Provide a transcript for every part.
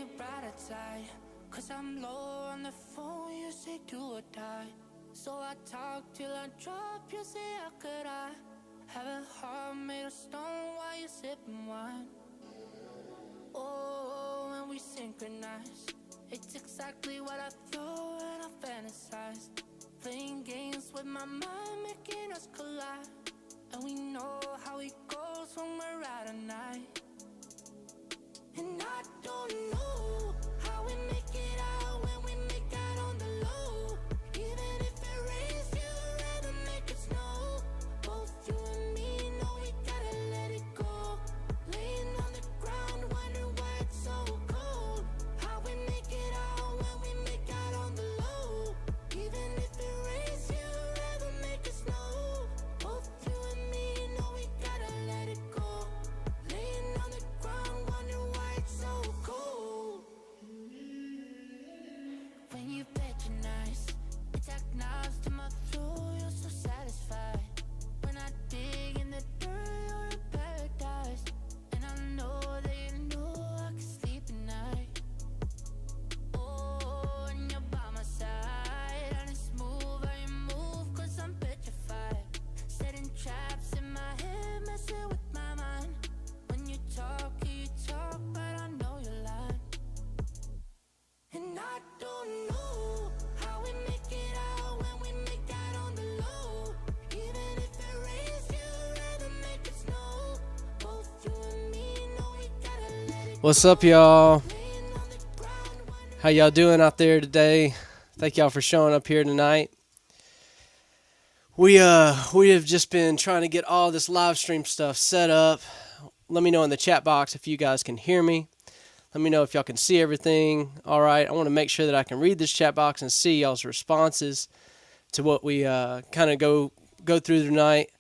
your ride or die. Cause I'm low on the phone, you say do or die. So I talk till I drop, you say how could I have a heart made of stone while you're sipping wine. Oh, when we synchronize, it's exactly what I thought and I fantasized. Playing games with my mind, making us collide. And we know how it goes when we're out at night. And I don't know how we make it out when we make out on the low. Even if it rains, you'd rather make it snow. Both you and me know we gotta let it go. Laying on the ground, wondering why it's so cold. How we make it out when we make out on the low. Even if it rains, you'd rather make it snow. Both you and me know we gotta let it go. Laying on the ground, wondering why it's so cold. When you patronize, it's like knives to my throat, you're so satisfied. When I dig in the dirt, you're in paradise. And I know that you know I can sleep at night. Oh, and you're by my side, and it's smooth how you move, cause I'm petrified. Setting traps in my head, messing with my mind. When you talk, but I know you're lying. And I don't know how we make it out when we make out on the low. Even if it rains, you'd rather make it snow. Both you and me know we gotta let it What's up, y'all? laying on the ground. How y'all doing out there today? Thank y'all for showing up here tonight. We have just been trying to get all this live stream stuff set up. Let me know in the chat box if you guys can hear me. Let me know if y'all can see everything. All right, I want to make sure that I can read this chat box and see y'all's responses to what we kind of go through tonight.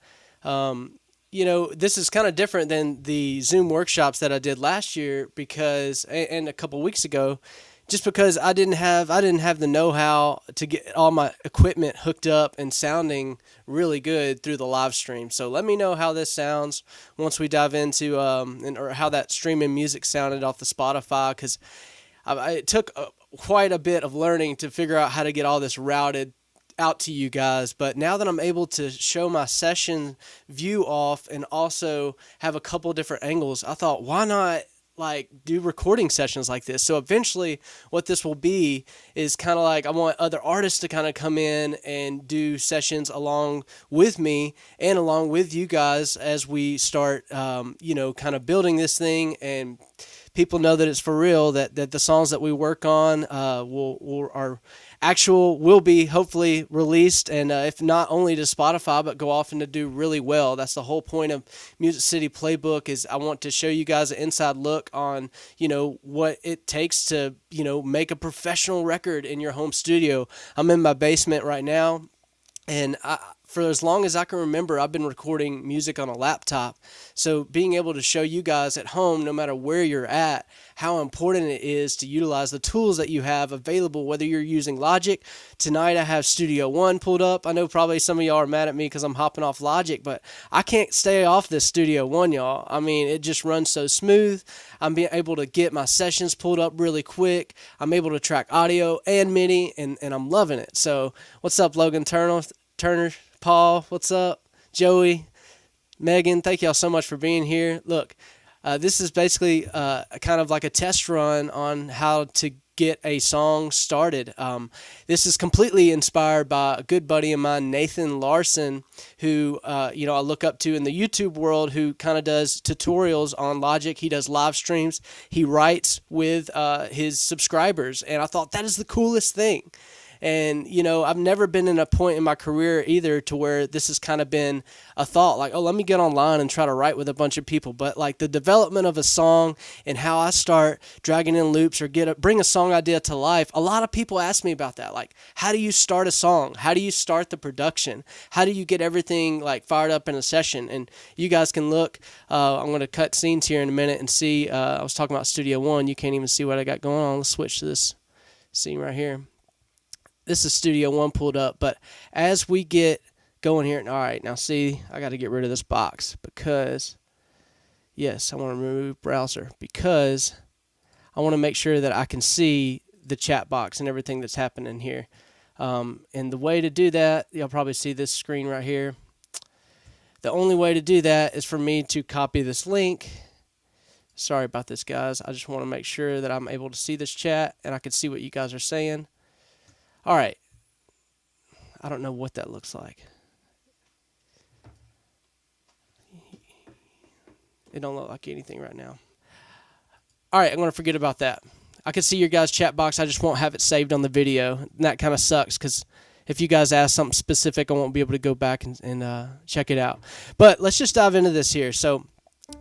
This is kind of different than the Zoom workshops that I did last year because and a couple weeks ago, just because I didn't have the know-how to get all my equipment hooked up and sounding really good through the live stream. So let me know how this sounds once we dive into or how that streaming music sounded off the Spotify, because it took quite a bit of learning to figure out how to get all this routed out to you guys. But now that I'm able to show my session view off and also have a couple different angles, I thought, why not do recording sessions like this? So eventually what this will be is kind of like, I want other artists to kind of come in and do sessions along with me and along with you guys as we start, kind of building this thing, and people know that it's for real, that the songs that we work on will be hopefully released, and if not only to Spotify, but go off and to do really well. That's the whole point of Music City Playbook, is I want to show you guys an inside look on, what it takes to, make a professional record in your home studio. I'm in my basement right now, and for as long as I can remember, I've been recording music on a laptop. So being able to show you guys at home, no matter where you're at, how important it is to utilize the tools that you have available, whether you're using Logic. Tonight I have Studio One pulled up. I know probably some of y'all are mad at me because I'm hopping off Logic, but I can't stay off this Studio One, y'all. I mean, it just runs so smooth. I'm being able to get my sessions pulled up really quick. I'm able to track audio and MIDI, and I'm loving it. So what's up, Logan Turner? Paul, what's up? Joey, Megan, thank y'all so much for being here. Look, this is basically kind of like a test run on how to get a song started. This is completely inspired by a good buddy of mine, Nathan Larson, who I look up to in the YouTube world, who kind of does tutorials on Logic. He does live streams. He writes with his subscribers, and I thought that is the coolest thing. And, I've never been in a point in my career either to where this has kind of been a thought like, oh, let me get online and try to write with a bunch of people. But like the development of a song and how I start dragging in loops or bring a song idea to life. A lot of people ask me about that. Like, how do you start a song? How do you start the production? How do you get everything fired up in a session? And you guys can look, I'm going to cut scenes here in a minute and see, I was talking about Studio One. You can't even see what I got going on. Let's switch to this scene right here. This is Studio One pulled up, but as we get going here, all right, now see, I got to get rid of this box because, yes, I want to remove browser because I want to make sure that I can see the chat box and everything that's happening here. And the way to do that, you'll probably see this screen right here. The only way to do that is for me to copy this link. Sorry about this, guys. I just want to make sure that I'm able to see this chat and I can see what you guys are saying. All right. I don't know what that looks like. It don't look like anything right now. All right, I'm going to forget about that. I can see your guys' chat box. I just won't have it saved on the video. And that kind of sucks because if you guys ask something specific, I won't be able to go back and check it out. But let's just dive into this here. So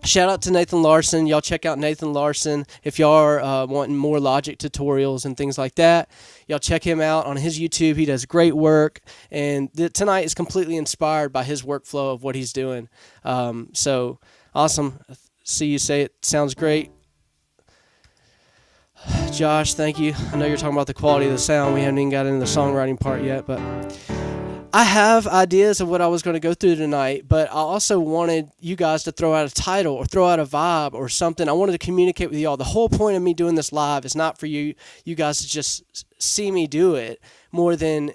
shout out to Nathan Larson. Y'all check out Nathan Larson if y'all are wanting more Logic tutorials and things like that. Y'all check him out on his YouTube. He does great work. And tonight is completely inspired by his workflow of what he's doing. So awesome. See you say it sounds great. Josh, thank you. I know you're talking about the quality of the sound. We haven't even got into the songwriting part yet, but I have ideas of what I was going to go through tonight, but I also wanted you guys to throw out a title or throw out a vibe or something. I wanted to communicate with y'all. The whole point of me doing this live is not for you guys to just see me do it, more than,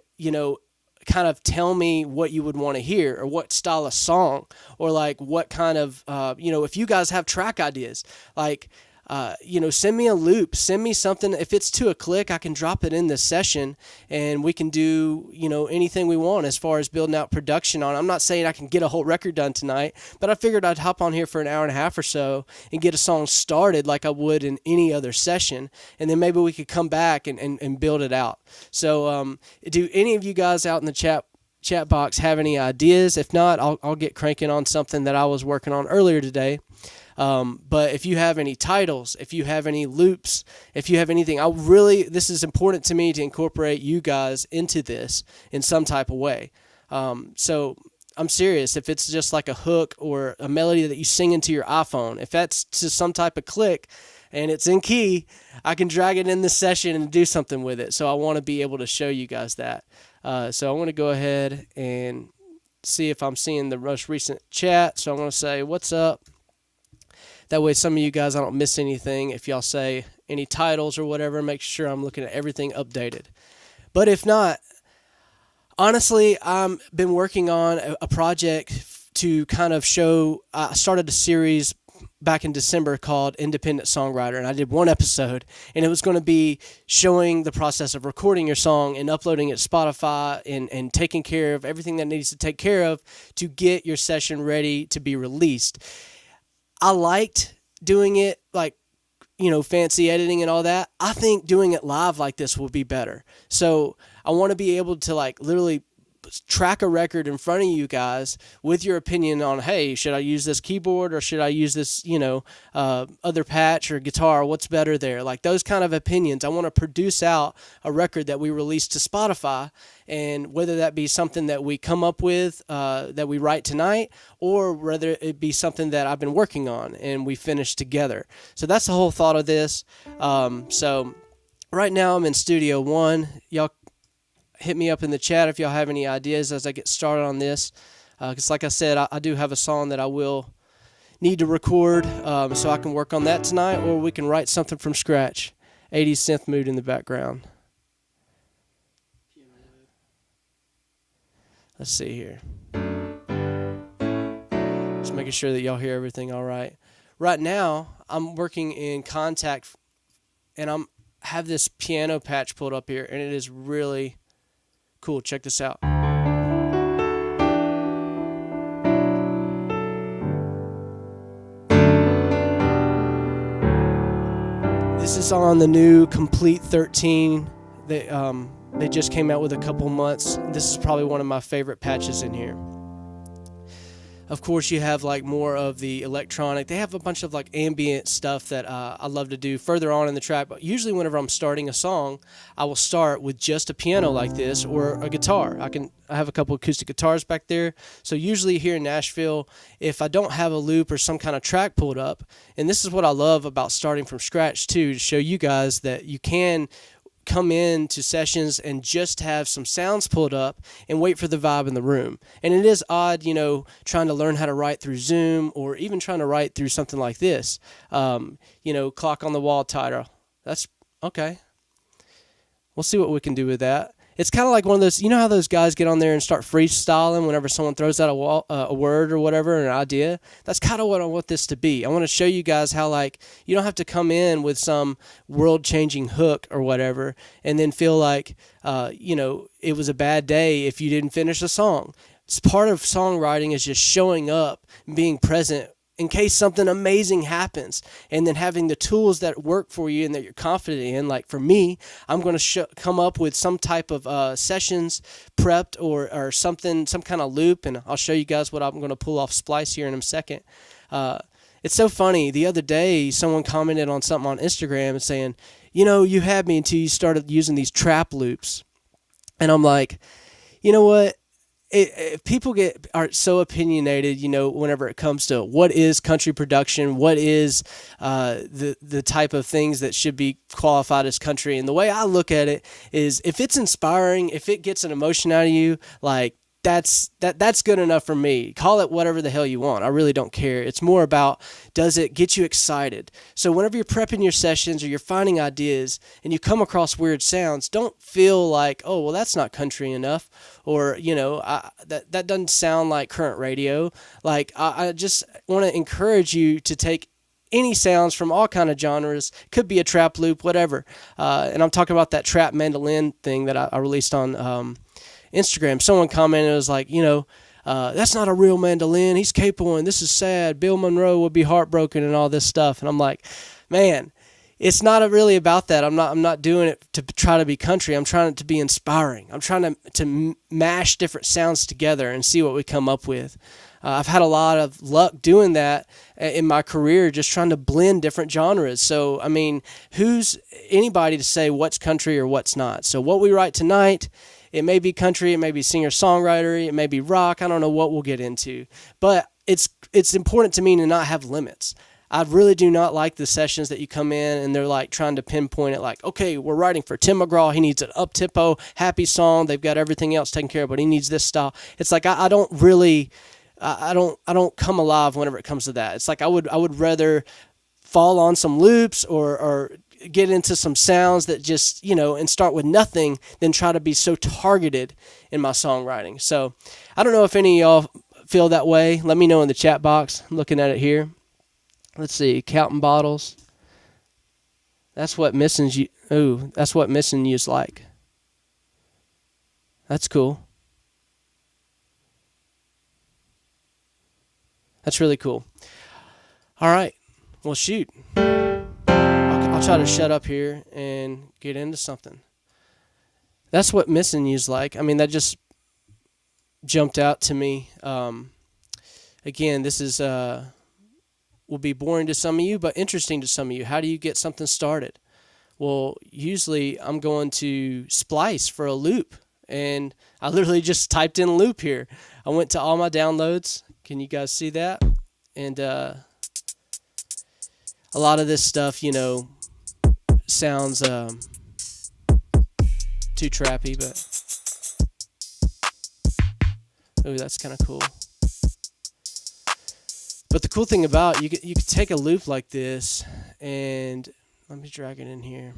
kind of tell me what you would want to hear or what style of song or like what kind of, if you guys have track ideas, like, send me a loop, send me something. If it's to a click, I can drop it in this session and we can do, anything we want as far as building out production on. I'm not saying I can get a whole record done tonight, but I figured I'd hop on here for an hour and a half or so and get a song started like I would in any other session. And then maybe we could come back and build it out. So, do any of you guys out in the chat box have any ideas? If not, I'll get cranking on something that I was working on earlier today. But if you have any titles, if you have any loops, if you have anything, this is important to me to incorporate you guys into this in some type of way. So I'm serious. If it's just like a hook or a melody that you sing into your iPhone, if that's to some type of click and it's in key, I can drag it in this session and do something with it. So I want to be able to show you guys that. So I want to go ahead and see if I'm seeing the most recent chat. So I'm going to say, what's up? That way some of you guys, I don't miss anything. If y'all say any titles or whatever, make sure I'm looking at everything updated. But if not, honestly, I've been working on a project to kind of show. I started a series back in December called Independent Songwriter, and I did one episode, and it was going to be showing the process of recording your song and uploading it to Spotify and taking care of everything that needs to take care of to get your session ready to be released. I liked doing it like, fancy editing and all that. I think doing it live like this will be better. So I want to be able to like literally track a record in front of you guys with your opinion on, hey, should I use this keyboard or should I use this, other patch or guitar? What's better there? Like those kind of opinions. I want to produce out a record that we release to Spotify, and whether that be something that we come up with, that we write tonight, or whether it be something that I've been working on and we finish together. So that's the whole thought of this. So right now I'm in Studio One. Y'all hit me up in the chat if y'all have any ideas as I get started on this. Because like I said, I do have a song that I will need to record, so I can work on that tonight, or we can write something from scratch. 80s synth mood in the background. Let's see here. Just making sure that y'all hear everything all right. Right now, I'm working in Contact, and have this piano patch pulled up here, and it is really cool. Check this out. This is on the new Complete 13. They just came out with a couple months. This is probably one of my favorite patches in here. Of course, you have like more of the electronic. They have a bunch of like ambient stuff that I love to do further on in the track. But usually whenever I'm starting a song, I will start with just a piano like this or a guitar. I have a couple acoustic guitars back there. So usually here in Nashville, if I don't have a loop or some kind of track pulled up, and this is what I love about starting from scratch too, to show you guys that you can come into sessions and just have some sounds pulled up and wait for the vibe in the room. And it is odd, trying to learn how to write through Zoom or even trying to write through something like this. Clock on the wall title. That's okay. We'll see what we can do with that. It's kind of like one of those, you know how those guys get on there and start freestyling whenever someone throws out a word or whatever, an idea? That's kind of what I want this to be. I want to show you guys how, like, you don't have to come in with some world-changing hook or whatever and then feel like, it was a bad day if you didn't finish a song. It's part of songwriting is just showing up and being present in case something amazing happens, and then having the tools that work for you and that you're confident in. Like for me, I'm going to come up with some type of sessions prepped or something, some kind of loop, and I'll show you guys what I'm going to pull off Splice here in a second. It's so funny. The other day, someone commented on something on Instagram and saying, you had me until you started using these trap loops. And I'm like, you know what? If people are so opinionated, whenever it comes to what is country production, what is the type of things that should be qualified as country, and the way I look at it is, if it's inspiring, if it gets an emotion out of you, like that's good enough for me. Call it whatever the hell you want. I really don't care. It's more about, does it get you excited? So whenever you're prepping your sessions or you're finding ideas and you come across weird sounds, don't feel like, oh, well, that's not country enough, or that doesn't sound like current radio. Like I just want to encourage you to take any sounds from all kind of genres. Could be a trap loop, whatever. And I'm talking about that trap mandolin thing that I released on Instagram. Someone commented, it was like, that's not a real mandolin. He's capable, and this is sad. Bill Monroe would be heartbroken and all this stuff. And I'm like, man, it's not really about that. I'm not doing it to try to be country. I'm trying it to be inspiring. I'm trying to mash different sounds together and see what we come up with. I've had a lot of luck doing that in my career, just trying to blend different genres. So, I mean, who's anybody to say what's country or what's not? So what we write tonight, it may be country, it may be singer-songwriter, it may be rock. I don't know what we'll get into. But it's important to me to not have limits. I really do not like the sessions that you come in and they're like trying to pinpoint it, like, okay, we're writing for Tim McGraw. He needs an up-tempo, happy song. They've got everything else taken care of, but he needs this style. It's like I don't come alive whenever it comes to that. It's like I would rather fall on some loops or get into some sounds that just, and start with nothing than try to be so targeted in my songwriting. So I don't know if any of y'all feel that way. Let me know in the chat box. I'm looking at it here. Let's see, counting bottles. That's what missing you's like. That's cool. That's really cool. All right. Well, shoot. I'll try to shut up here and get into something. That's what missing you's like. I mean, that just jumped out to me. Again, this is will be boring to some of you, but interesting to some of you. How do you get something started? Well, usually I'm going to Splice for a loop, and I literally just typed in loop here. I went to all my downloads. Can you guys see that? And a lot of this stuff, sounds too trappy, but oh, that's kind of cool. But the cool thing about you could take a loop like this, and let me drag it in here.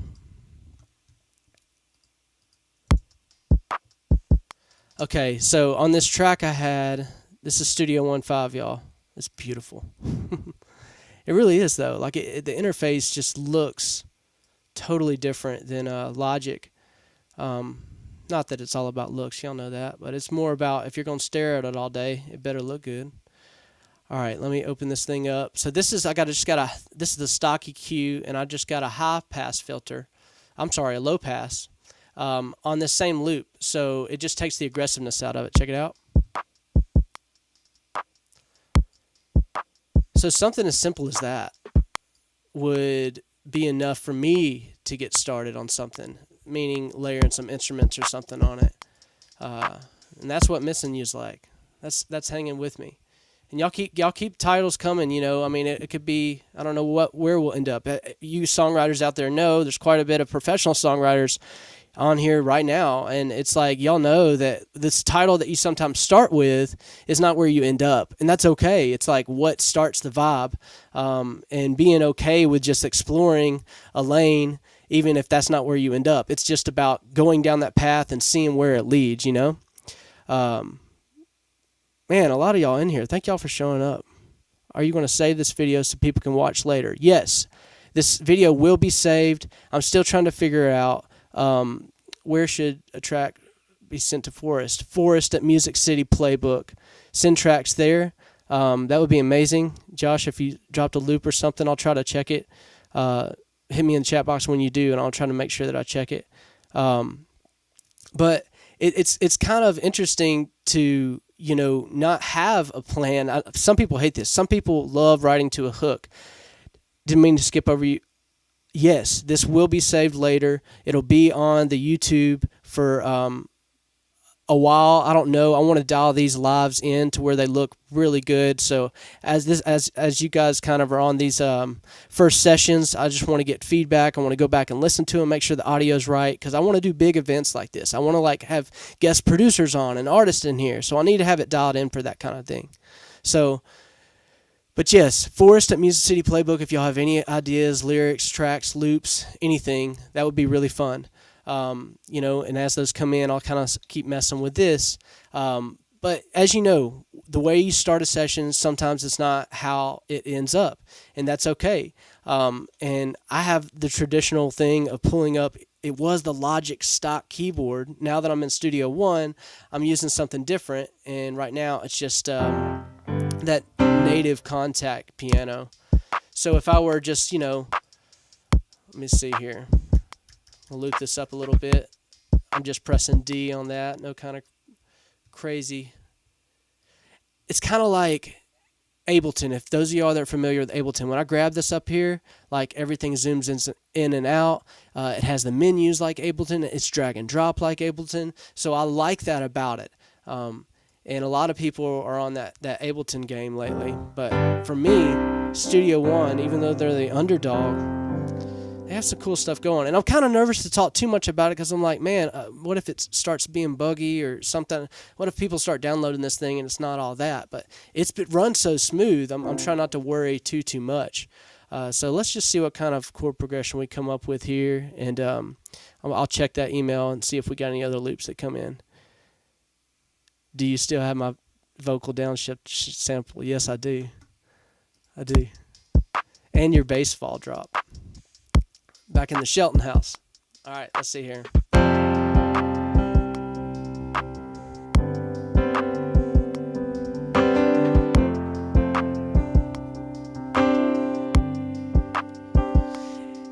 Okay, so on this track this is Studio 1.5, y'all. It's beautiful. It really is, though. Like the interface just looks totally different than Logic. Not that it's all about looks, y'all know that, but it's more about, if you're going to stare at it all day, it better look good. All right, let me open this thing up. So this is this is the stock EQ, and I just got a high pass filter. I'm sorry, a low pass on this same loop. So it just takes the aggressiveness out of it. Check it out. So something as simple as that would be enough for me to get started on something, meaning layering some instruments or something on it. And that's what missing you's like. That's hanging with me. And y'all keep titles coming, I mean, it could be, I don't know where we'll end up. You songwriters out there know there's quite a bit of professional songwriters on here right now, and it's like, y'all know that this title that you sometimes start with is not where you end up, and that's okay. It's like what starts the vibe, and being okay with just exploring a lane, even if that's not where you end up. It's just about going down that path and seeing where it leads, you know. Man, a lot of y'all in here, thank y'all for showing up. Are you going to save this video so people can watch later? Yes, this video will be saved. I'm still trying to figure out where should a track be sent to Forrest. Forrest at Music City Playbook. Send tracks there. That would be amazing. Josh, if you dropped a loop or something, I'll try to check it. Hit me in the chat box when you do, and I'll try to make sure that I check it. But it's kind of interesting to, you know, not have a plan. Some people hate this. Some people love writing to a hook. Didn't mean to skip over you. Yes, this will be saved later. It'll be on the YouTube for a while. I don't know. I want to dial these lives in to where they look really good. So as you guys kind of are on these first sessions, I just want to get feedback. I want to go back and listen to them, make sure the audio's right, because I want to do big events like this. I want to like have guest producers on and artists in here. So I need to have it dialed in for that kind of thing. So, but yes, Forrest at Music City Playbook, if y'all have any ideas, lyrics, tracks, loops, anything, that would be really fun. You know, and as those come in, I'll kind of keep messing with this. But as you know, the way you start a session, sometimes it's not how it ends up, and that's okay. And I have the traditional thing of pulling up. It was the Logic stock keyboard. Now that I'm in Studio One, I'm using something different, and right now it's just that native contact piano. So if I were just, you know, let me see here. I'll loop this up a little bit. I'm just pressing D on that. No kind of crazy. It's kind of like Ableton. If those of y'all that are familiar with Ableton, when I grab this up here, like everything zooms in and out. It has the menus like Ableton. It's drag and drop like Ableton. So I like that about it. And a lot of people are on that Ableton game lately. But for me, Studio One, even though they're the underdog, they have some cool stuff going. And I'm kind of nervous to talk too much about it because I'm like, man, what if it starts being buggy or something? What if people start downloading this thing and it's not all that? But it runs so smooth, I'm trying not to worry too much. So let's just see what kind of chord progression we come up with here. And I'll check that email and see if we got any other loops that come in. Do you still have my vocal downshift sample? Yes, I do. I do. And your bass fall drop. Back in the Shelton house. All right, let's see here.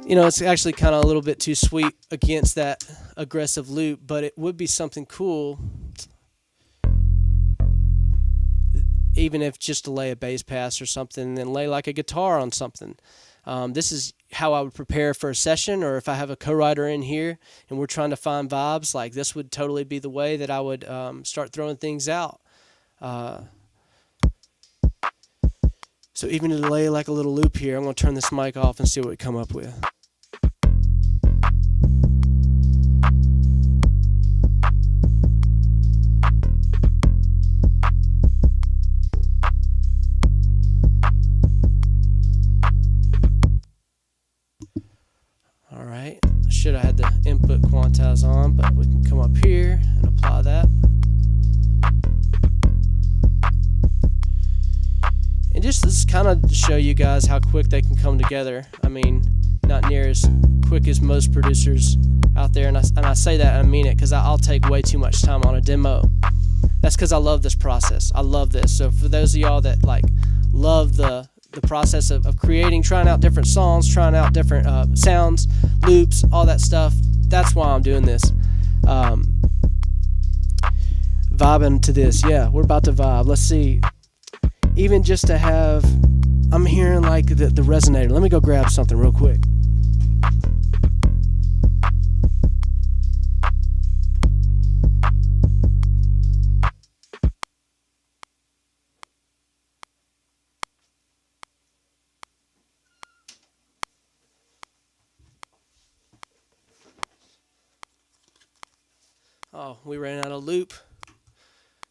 You know, it's actually kind of a little bit too sweet against that aggressive loop, but it would be something cool, even if just to lay a bass pass or something and then lay like a guitar on something. This is how I would prepare for a session, or if I have a co-writer in here and we're trying to find vibes, like this would totally be the way that I would start throwing things out. So even to lay like a little loop here, I'm going to turn this mic off and see what we come up with. Should have had the input quantize on, but we can come up here and apply that. And just this kind of to show you guys how quick they can come together. I mean, not near as quick as most producers out there, and I say that and I mean it, because I'll take way too much time on a demo. That's because I love this process. I love this. So for those of y'all that like love the process of creating, trying out different songs, trying out different sounds, loops, all that stuff, that's why I'm doing this. Vibing to this. Yeah, we're about to vibe. Let's see. Even just to have, I'm hearing like the resonator. Let me go grab something real quick. Oh, we ran out of loop.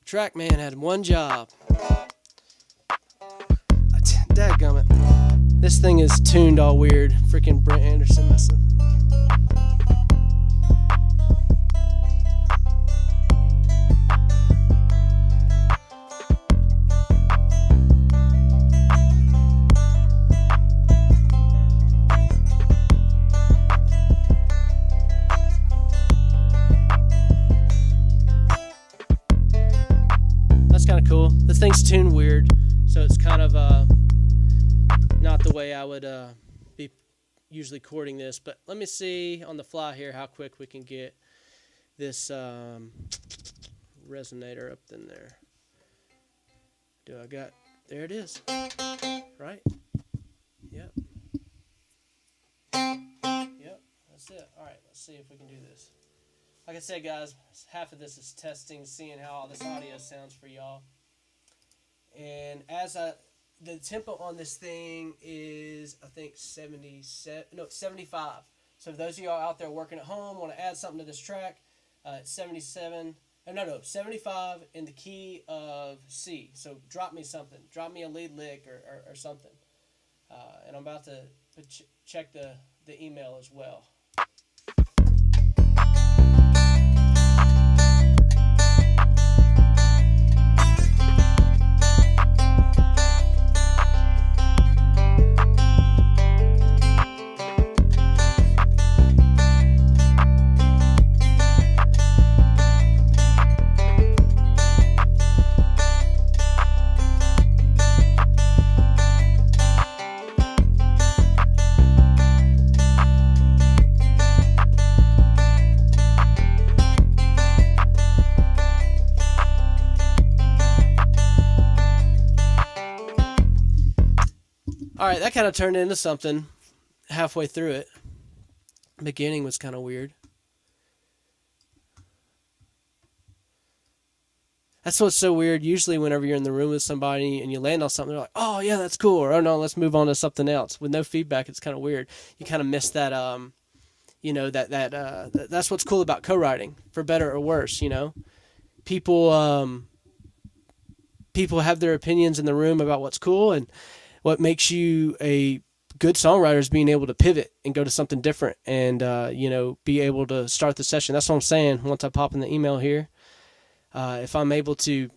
Trackman had one job. Dadgummit. This thing is tuned all weird. Freaking Brent Anderson messing. That's kind of cool. This thing's tuned weird, so it's kind of not the way I would be usually chording this, but let me see on the fly here how quick we can get this resonator up in there. There it is, right? Yep, that's it. All right, let's see if we can do this. Like I said, guys, half of this is testing, seeing how all this audio sounds for y'all. And the tempo on this thing is, I think, 75. So if those of y'all out there working at home want to add something to this track, it's 75 in the key of C. So drop me something. Drop me a lead lick or something. And I'm about to check the email as well. All right, that kind of turned into something halfway through it. Beginning was kind of weird. That's what's so weird. Usually whenever you're in the room with somebody and you land on something, they're like, oh, yeah, that's cool. Or, oh, no, let's move on to something else. With no feedback, it's kind of weird. You kind of miss that, that's what's cool about co-writing, for better or worse, you know. People have their opinions in the room about what's cool, and what makes you a good songwriter is being able to pivot and go to something different and, be able to start the session. That's what I'm saying. Once I pop in the email here, if I'm able to,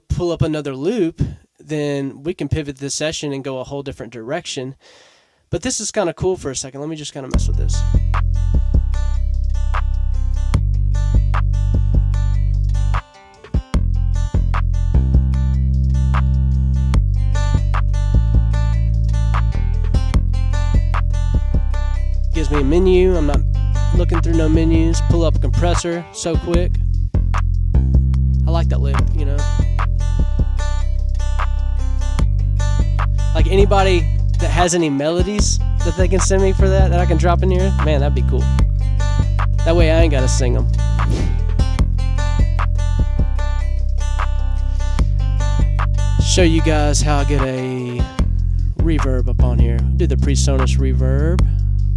pull up another loop, then we can pivot this session and go a whole different direction. But this is kind of cool for a second. Let me just kind of mess with this. Gives me a menu. I'm not looking through no menus. Pull up a compressor so quick. I like that lick, Like anybody that has any melodies that they can send me for that I can drop in here, man, that'd be cool. That way I ain't got to sing them. Show you guys how I get a reverb up on here. Do the PreSonus reverb.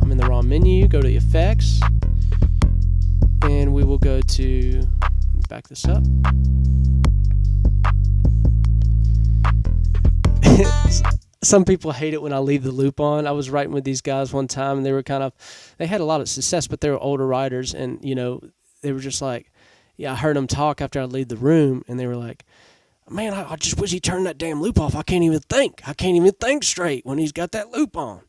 I'm in the raw menu, go to effects, and we will go to, back this up. Some people hate it when I leave the loop on. I was writing with these guys one time, and they had a lot of success, but they were older writers, and, they were just like, I heard them talk after I leave the room, and they were like, man, I just wish he turned that damn loop off. I can't even think straight when he's got that loop on.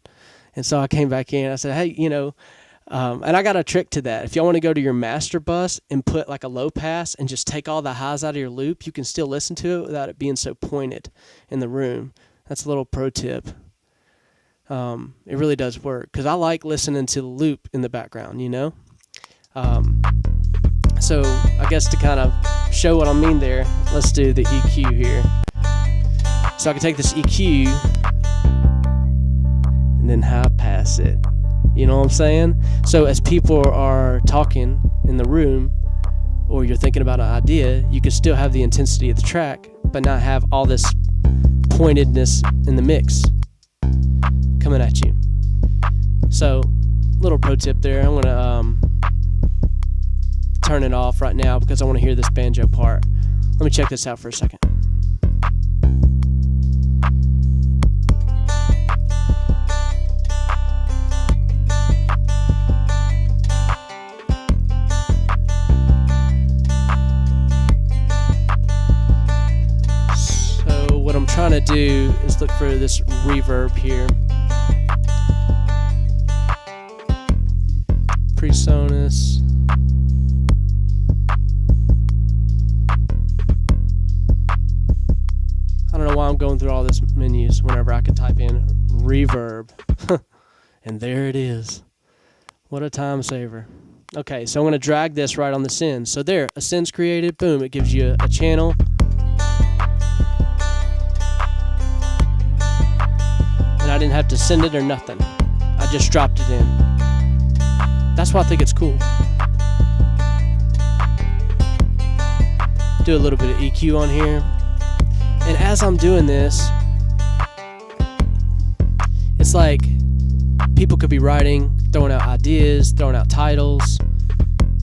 And so I came back in. I said, hey, and I got a trick to that. If y'all want to go to your master bus and put like a low pass and just take all the highs out of your loop, you can still listen to it without it being so pointed in the room. That's a little pro tip. It really does work because I like listening to the loop in the background, So I guess to kind of show what I mean there, let's do the EQ here. So I can take this EQ and then high pass it. You know what I'm saying? So as people are talking in the room or you're thinking about an idea, you can still have the intensity of the track but not have all this pointedness in the mix coming at you. So little pro tip there. I'm going to turn it off right now because I want to hear this banjo part. Let me check this out for a second. So what I'm trying to do is look for this reverb here. PreSonus. I don't know why I'm going through all this menus whenever I could type in reverb. And there it is. What a time saver. Okay, so I'm going to drag this right on the send. So there, a send's created. Boom, it gives you a channel. And I didn't have to send it or nothing. I just dropped it in. That's why I think it's cool. Do a little bit of EQ on here. And as I'm doing this, it's like people could be writing, throwing out ideas, throwing out titles,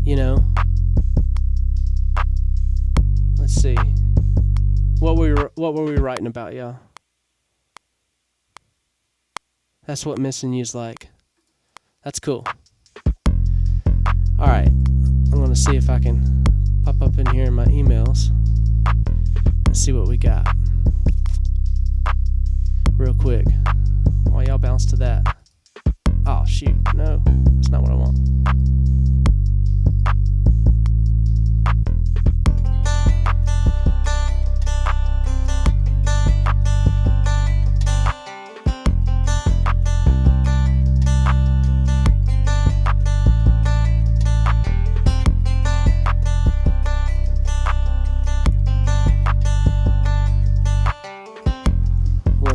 you know. Let's see. What were we writing about, y'all? That's what missing you's like. That's cool. Alright, I'm going to see if I can pop up in here in my emails and see what we got. Real quick. While y'all bounce to that. Oh, shoot. No, that's not what I want.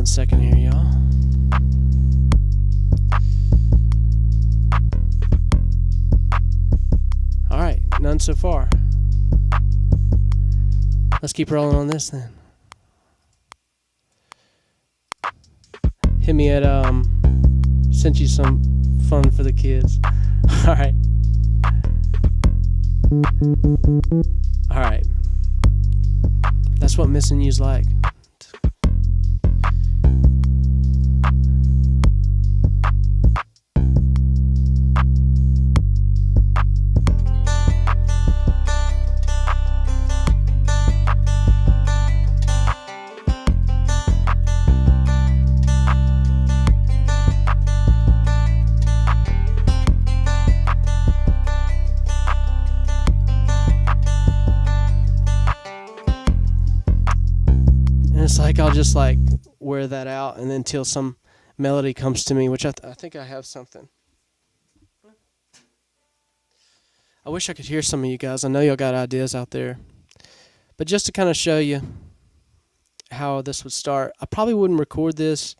Second here, y'all. Alright, none so far. Let's keep rolling on this then. Hit me at sent you some fun for the kids. Alright. Alright. That's what missing you's like. It's like I'll just like wear that out and then until some melody comes to me, which I think I have something. I wish I could hear some of you guys. I know y'all got ideas out there. But just to kind of show you how this would start, I probably wouldn't record this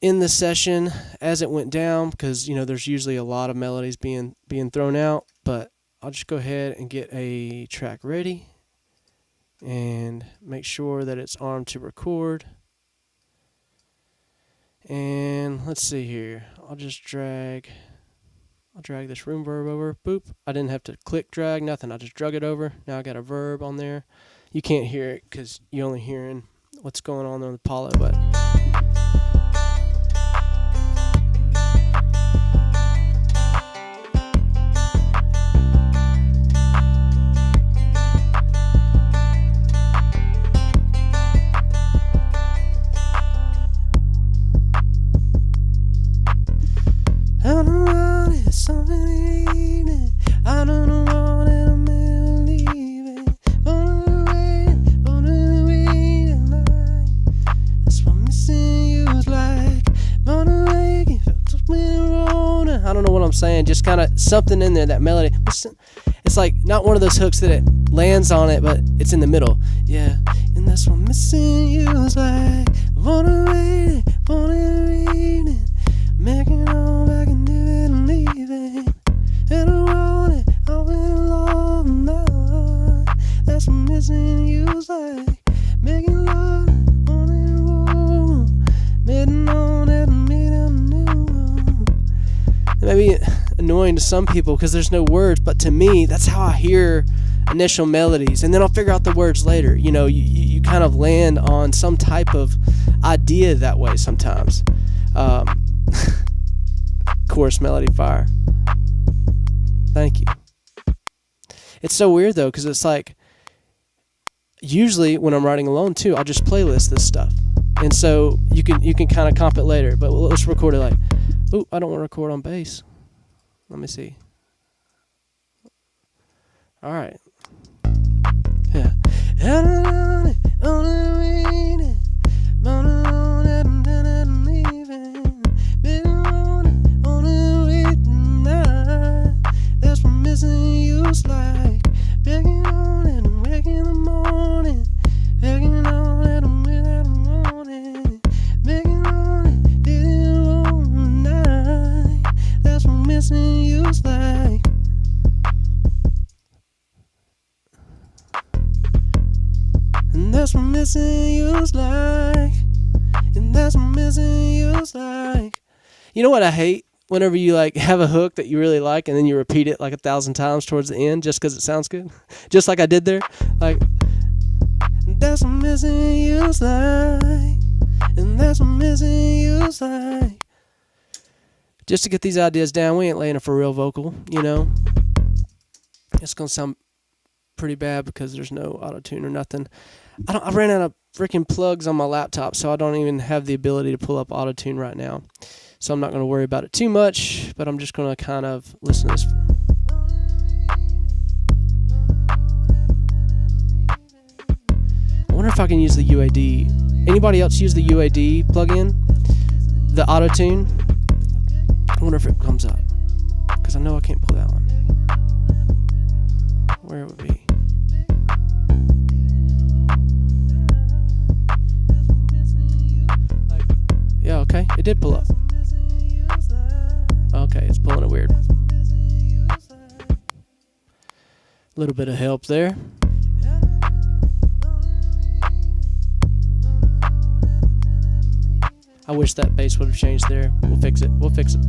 in the session as it went down because, you know, there's usually a lot of melodies being thrown out. But I'll just go ahead and get a track ready and make sure that it's armed to record. And let's see here. I'll drag this room verb over. Boop. I didn't have to click drag, nothing. I just drug it over. Now I got a verb on there. You can't hear it because you're only hearing what's going on the Apollo, but saying, just kind of something in there, that melody. It's like not one of those hooks that it lands on it, but it's in the middle. Yeah, and that's what missing you is like. Wanna read it, making all back and never leaving. And I want it, I'll be love now. That's what missing you is like. Making love on it, roll, making on it, making new. Maybe annoying to some people because there's no words, but to me, that's how I hear initial melodies, and then I'll figure out the words later. You know, you kind of land on some type of idea that way sometimes. Chorus melody fire. Thank you. It's so weird though, because it's like, usually when I'm writing alone too, I'll just playlist this stuff, and so you can kind of comp it later. But let's record it like, oh, I don't want to record on bass. Let me see. All right. Yeah. That's what missing you's like. Begging on it and waking in the morning. Begging on it and without a morning. Begging on it, begging all night. That's what missing you's like. And that's what missing you's like. And that's what missing you's like. You know what I hate? Whenever you like have a hook that you really like and then you repeat it like 1,000 times towards the end just because it sounds good. Just like I did there. Like, and that's what missing you's like. And that's what missing you's like. Just to get these ideas down, we ain't laying a for real vocal, you know. It's going to sound pretty bad because there's no auto-tune or nothing. I ran out of freaking plugs on my laptop, so I don't even have the ability to pull up auto-tune right now. So I'm not going to worry about it too much, but I'm just going to kind of listen to this. I wonder if I can use the UAD. Anybody else use the UAD plugin? The auto-tune? I wonder if it comes up, because I know I can't pull that one. Where it would be. Yeah, okay, it did pull up. Okay, it's pulling it weird. A little bit of help there. I wish that bass would have changed there. We'll fix it. We'll fix it.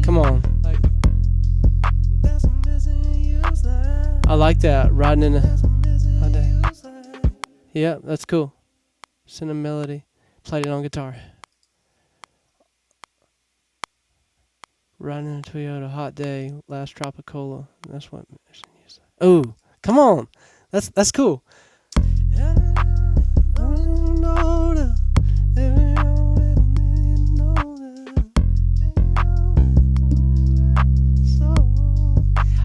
Come on. I like that. Riding in a... Yeah, that's cool. Send a melody. Played it on guitar. Riding in a Toyota, hot day, last Tropicola. That's what. Oh, come on. That's cool.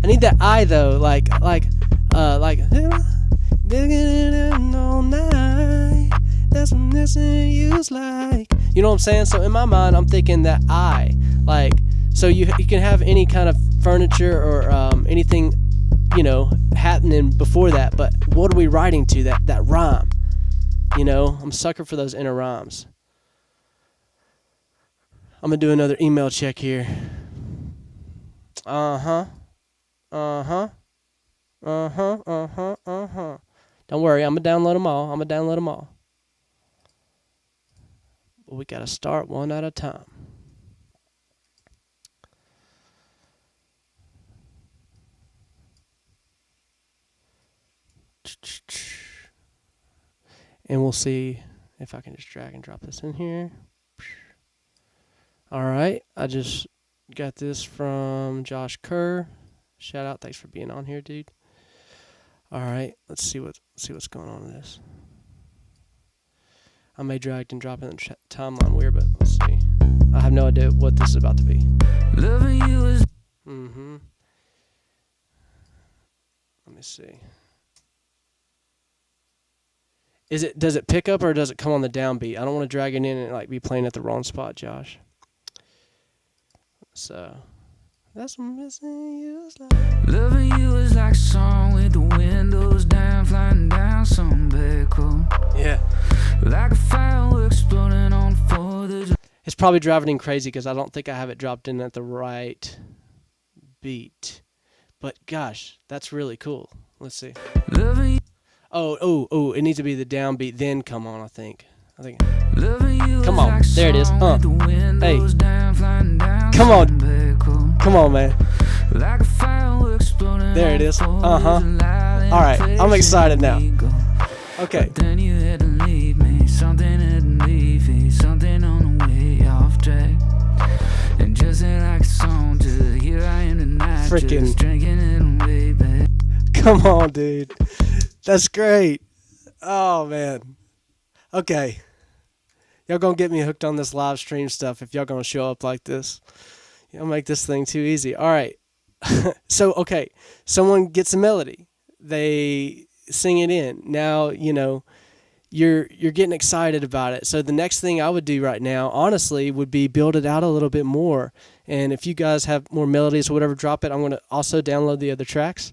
I need that I though, like begging all night. That's what missing you's like. You know what I'm saying? So in my mind, I'm thinking that I like. So you can have any kind of furniture or anything, you know, happening before that. But what are we writing to? That rhyme. You know, I'm a sucker for those inner rhymes. I'm gonna do another email check here. Don't worry, I'm gonna download them all. But we gotta start one at a time. And we'll see if I can just drag and drop this in here. All right, I just got this from Josh Kerr. Shout out, thanks for being on here, dude. All right, let's see what's going on with this. I may drag and drop it in the timeline weird, but let's see. I have no idea what this is about to be. Loving you is. Let me see. Does it pick up or does it come on the downbeat? I don't want to drag it in and like be playing at the wrong spot, Josh. So that's what missing you is like. Loving you is like a song with the windows down, flying down some bad cold. Yeah. Like a firework exploding on 4th of July. It's probably driving him crazy because I don't think I have it dropped in at the right beat. But gosh, that's really cool. Let's see. Loving you, Oh, it needs to be the downbeat, then come on, I think. loving you Come is on, like there it is. song with the windows down, flying down Come on. some vehicle. Come on, man. Like a firework exploding There it on is. 4th of Uh-huh. July in All right, place I'm excited now. we go. Okay. But then you had to leave me, something had to leave me, something on the way off track. And just like a song, to here I am tonight, Frickin'. just drinking it way back. Come on, dude. That's great. Oh, man. Okay. Y'all gonna get me hooked on this live stream stuff if y'all gonna show up like this. Y'all make this thing too easy. All right. So, okay. Someone gets a melody. They sing it in. Now, you know, you're getting excited about it. So the next thing I would do right now, honestly, would be build it out a little bit more. And if you guys have more melodies or whatever, drop it. I'm going to also download the other tracks.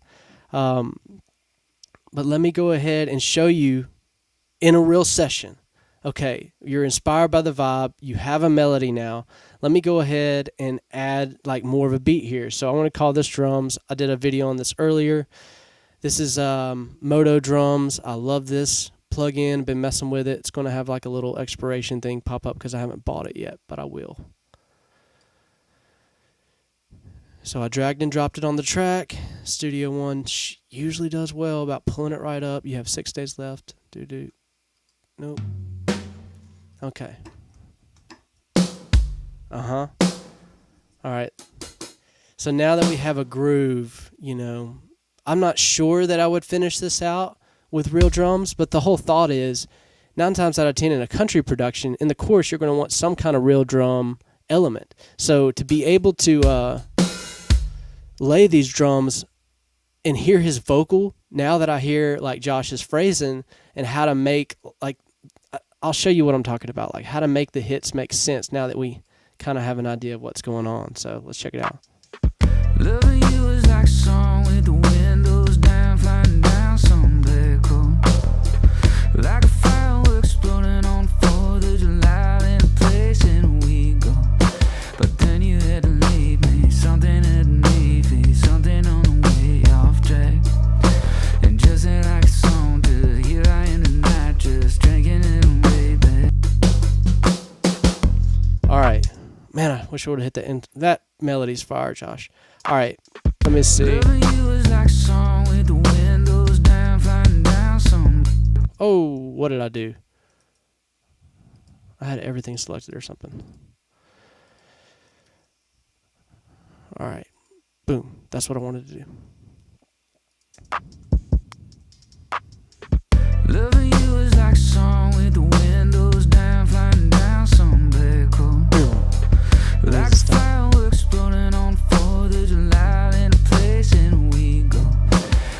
But let me go ahead and show you in a real session. Okay, you're inspired by the vibe. You have a melody now. Let me go ahead and add like more of a beat here. So I want to call this drums. I did a video on this earlier. This is Moto drums. I love this plug-in. Been messing with it. It's going to have like a little expiration thing pop up because I haven't bought it yet, but I will. So I dragged and dropped it on the track. Studio One usually does well about pulling it right up. You have 6 days left. Nope. Okay. All right. So now that we have a groove, you know, I'm not sure that I would finish this out with real drums, but the whole thought is 9 times out of 10 in a country production, in the chorus, you're going to want some kind of real drum element. So to be able to lay these drums and hear his vocal, now that I hear like Josh's phrasing and how to make, like, I'll show you what I'm talking about, like how to make the hits make sense now that we kind of have an idea of what's going on. So let's check it out. Loving you is like a song with the windows down, flying down some vehicle. Like a firework exploding on 4th of July in a place and we go. But then you had to leave me, something had to leave me, something on the way off track. And just like a song, to here I am tonight, just drinking it way back. All right. Man, I wish I would have hit the end. That melody's fire, Josh. All right, let me see. Loving you is like a song with the windows down, flying down some. Oh, what did I do? I had everything selected or something. All right, boom. That's what I wanted to do. Loving you is like a song with the windows down, flying down some vehicle. Like a firework exploding on 4th of July in a place and we go.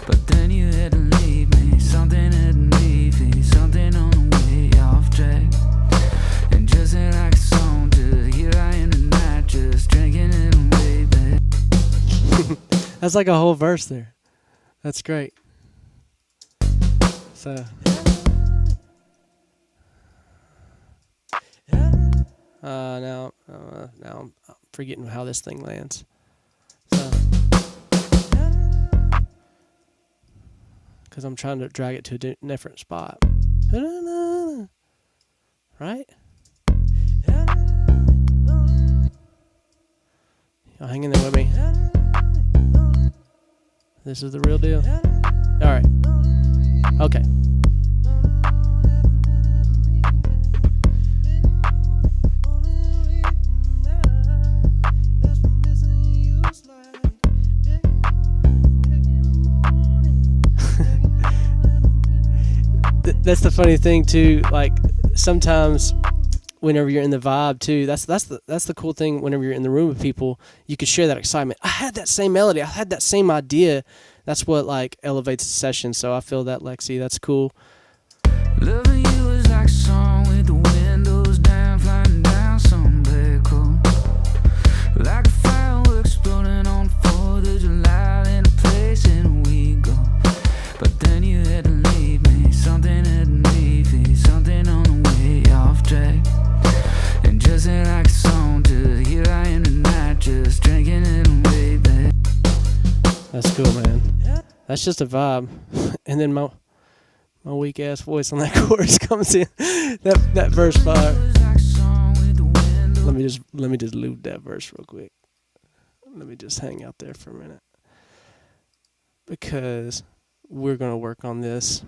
But then you had to leave me, something had to leave me, something on the way off track. And just like a song, to here I am tonight, just drinking it way back. That's like a whole verse there. That's great. So. Now I'm forgetting how this thing lands. So, because I'm trying to drag it to a different spot. Right? Y'all hang in there with me. This is the real deal. All right. Okay. That's the funny thing too. Like sometimes, whenever you're in the vibe too, that's the cool thing. Whenever you're in the room with people, you can share that excitement. I had that same melody. I had that same idea. That's what like elevates the session. So I feel that, Lexi. That's cool. Loving you is like a song with the windows down, flying down some vehicle. Like a firework exploding on 4th of July in a place and we go. But then you had to leave me, something had to leave me, something on the way off track. And just like a song, to here I am tonight, just drinking it way back. That's cool, man. That's just a vibe. And then my weak ass voice on that chorus comes in. that verse 5. Let me just loop that verse real quick. Let me just hang out there for a minute, because we're gonna work on this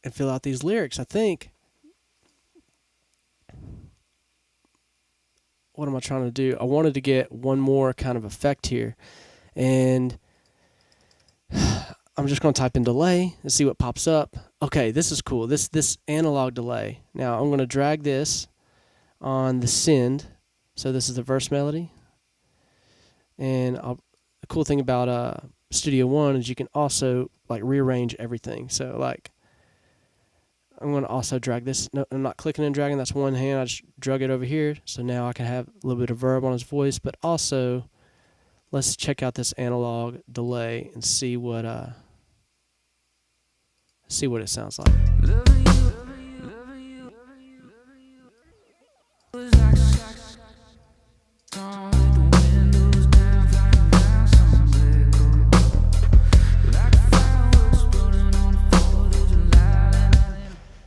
and fill out these lyrics, I think. What am I trying to do? I wanted to get one more kind of effect here, and I'm just going to type in delay and see what pops up. Okay, this is cool. This analog delay. Now I'm going to drag this on the send. So this is the verse melody. And the cool thing about Studio One is you can also like rearrange everything. So like I'm going to also drag this. No, I'm not clicking and dragging. That's one hand. I just drug it over here. So now I can have a little bit of verb on his voice, but also let's check out this analog delay and see what it sounds like.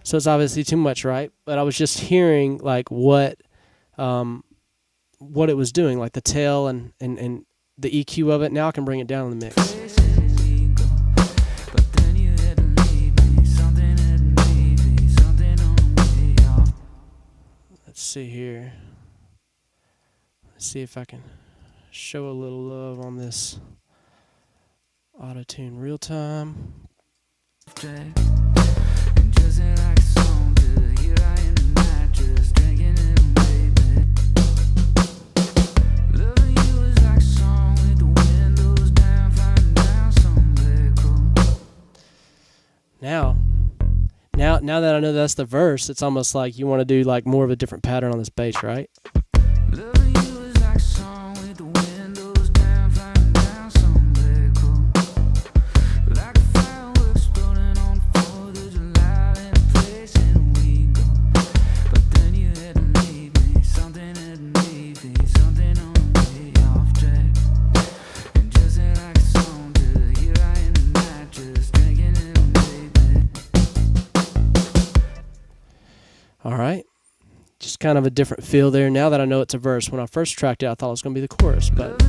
So it's obviously too much, right? But I was just hearing like what it was doing, like the tail and the EQ of it. Now I can bring it down in the mix. Let's see here. Let's see if I can show a little love on this auto-tune real time. Now that I know that's the verse, it's almost like you want to do like more of a different pattern on this bass, right? All right, just kind of a different feel there. Now that I know it's a verse, when I first tracked it, I thought it was going to be the chorus, but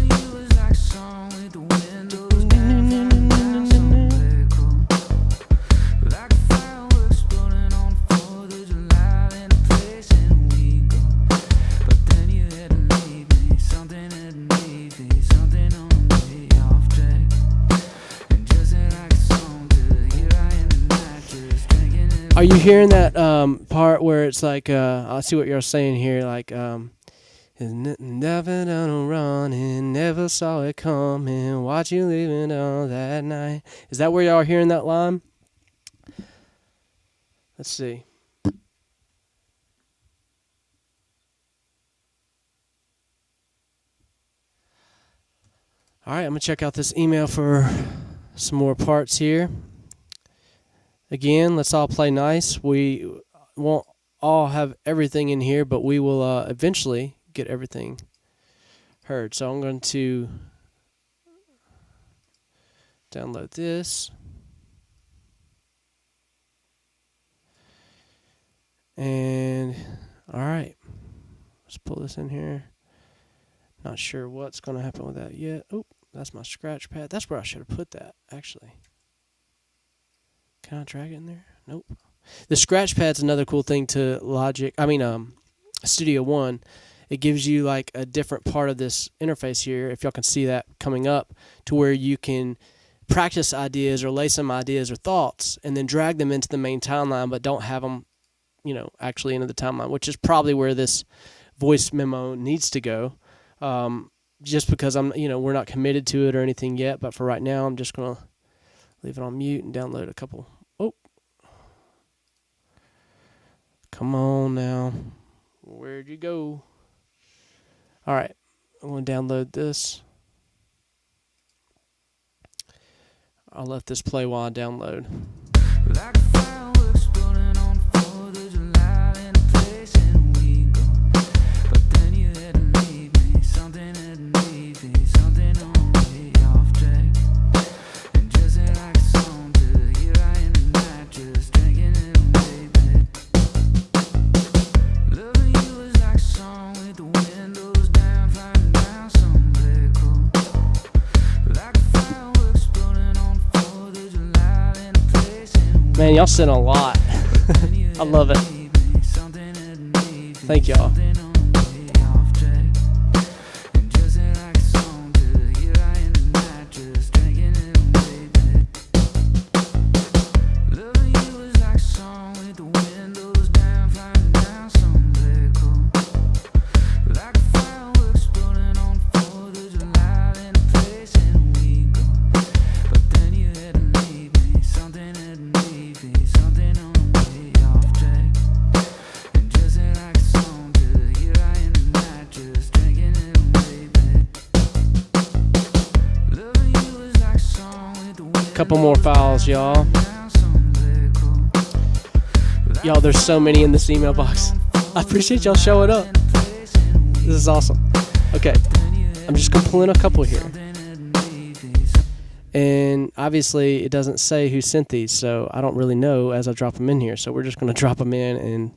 are you hearing that part where it's like, I see what you're saying here, like, never done a run and never saw it coming, watch you leaving all that night. Is that where y'all are hearing that line? Let's see. All right, I'm going to check out this email for some more parts here. Again, let's all play nice. We won't all have everything in here, but we will eventually get everything heard. So I'm going to download this. And, all right, let's pull this in here. Not sure what's going to happen with that yet. Oh, that's my scratch pad. That's where I should have put that, actually. Can I drag it in there? Nope. The scratch pad's another cool thing to Studio One. It gives you like a different part of this interface here, if y'all can see that coming up, to where you can practice ideas or lay some ideas or thoughts and then drag them into the main timeline, but don't have them, actually into the timeline, which is probably where this voice memo needs to go. Just because we're not committed to it or anything yet, but for right now, I'm just going to leave it on mute and download a couple. Oh. Come on now. Where'd you go? All right. I'm going to download this. I'll let this play while I download. Like fireworks exploding on 4th of July in a place and we go. But then you had to leave me. Something had to leave me. Something on me. y'all sent a lot. I love it. Thank y'all. Couple more files, y'all. Y'all, there's so many in this email box. I appreciate y'all showing up. This is awesome. Okay, I'm just gonna pull in a couple here. And obviously it doesn't say who sent these, so I don't really know as I drop them in here. So we're just gonna drop them in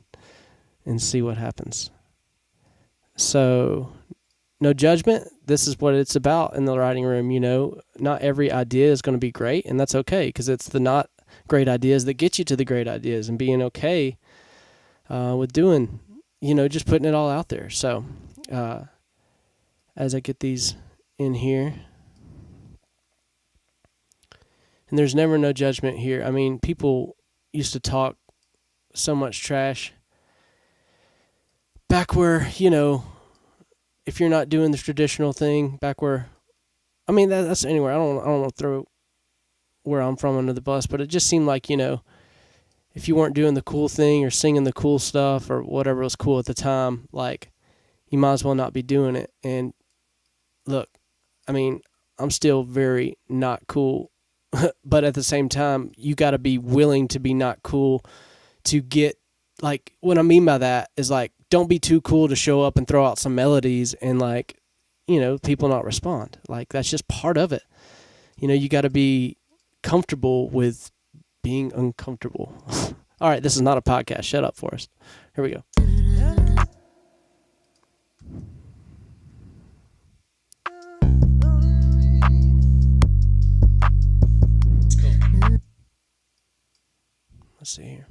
and see what happens. So, no judgment. This is what it's about in the writing room. You know, not every idea is going to be great, and that's okay, because it's the not great ideas that get you to the great ideas, and being okay with doing, you know, just putting it all out there. So as I get these in here, and there's never no judgment here. I mean, people used to talk so much trash back where, you know, if you're not doing the traditional thing, back where, I mean, that's anywhere. I don't want to throw where I'm from under the bus, but it just seemed like, you know, if you weren't doing the cool thing or singing the cool stuff or whatever was cool at the time, like, you might as well not be doing it. And look, I mean, I'm still very not cool, but at the same time, you got to be willing to be not cool to get, like, what I mean by that is, like, don't be too cool to show up and throw out some melodies and, like, you know, people not respond. Like, that's just part of it. You know, you got to be comfortable with being uncomfortable. All right, this is not a podcast. Shut up, Forrest. Here we go. Let's see here.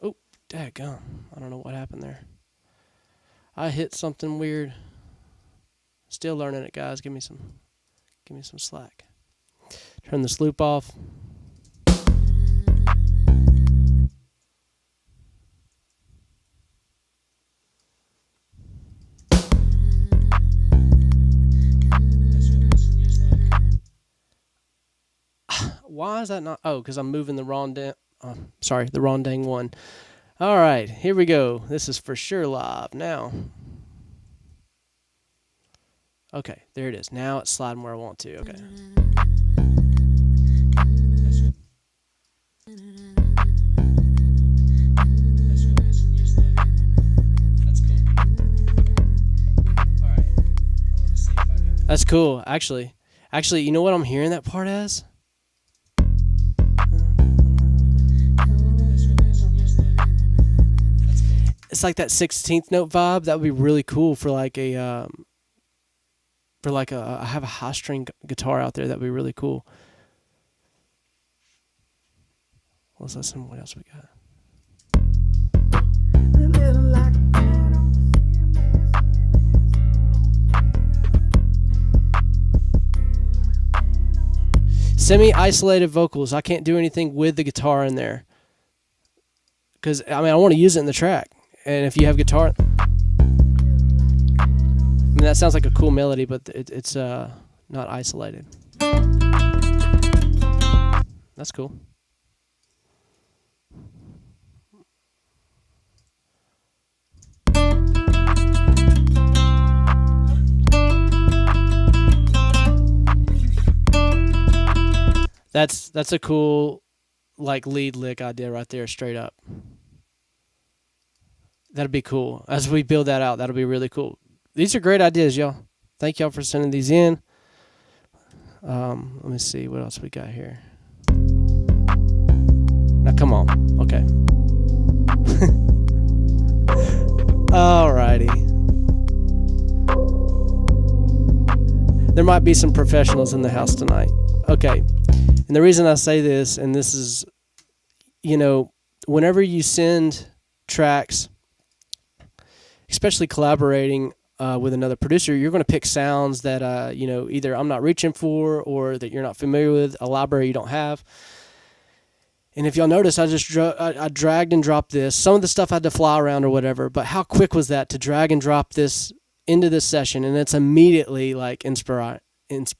Oh, dadgum. I don't know what happened there. I hit something weird. Still learning it, guys. Give me some slack. Turn this loop off. Why is that not? Oh, because I'm moving the wrong the wrong dang one. All right, here we go. This is for sure live now. Okay, there it is. Now it's sliding where I want to. Okay. That's cool. Actually, you know what I'm hearing that part as? It's like that 16th note vibe. That would be really cool for like a I have a high string guitar out there. That would be really cool. Let's listen to what else we got. Semi-isolated vocals. I can't do anything with the guitar in there. Because, I mean, I want to use it in the track. And if you have guitar, I mean, that sounds like a cool melody, but it's not isolated. That's cool. That's a cool, like, lead lick idea right there, straight up. That'd be cool. As we build that out, that'll be really cool. These are great ideas, y'all. Thank y'all for sending these in. Let me see what else we got here. Now, come on. Okay. Alrighty. There might be some professionals in the house tonight. Okay. And the reason I say this, and this is, whenever you send tracks, especially collaborating with another producer, you're going to pick sounds that, either I'm not reaching for or that you're not familiar with, a library you don't have. And if y'all notice, I dragged and dropped this. Some of the stuff I had to fly around or whatever, but how quick was that to drag and drop this into this session? And it's immediately like inspiring. It's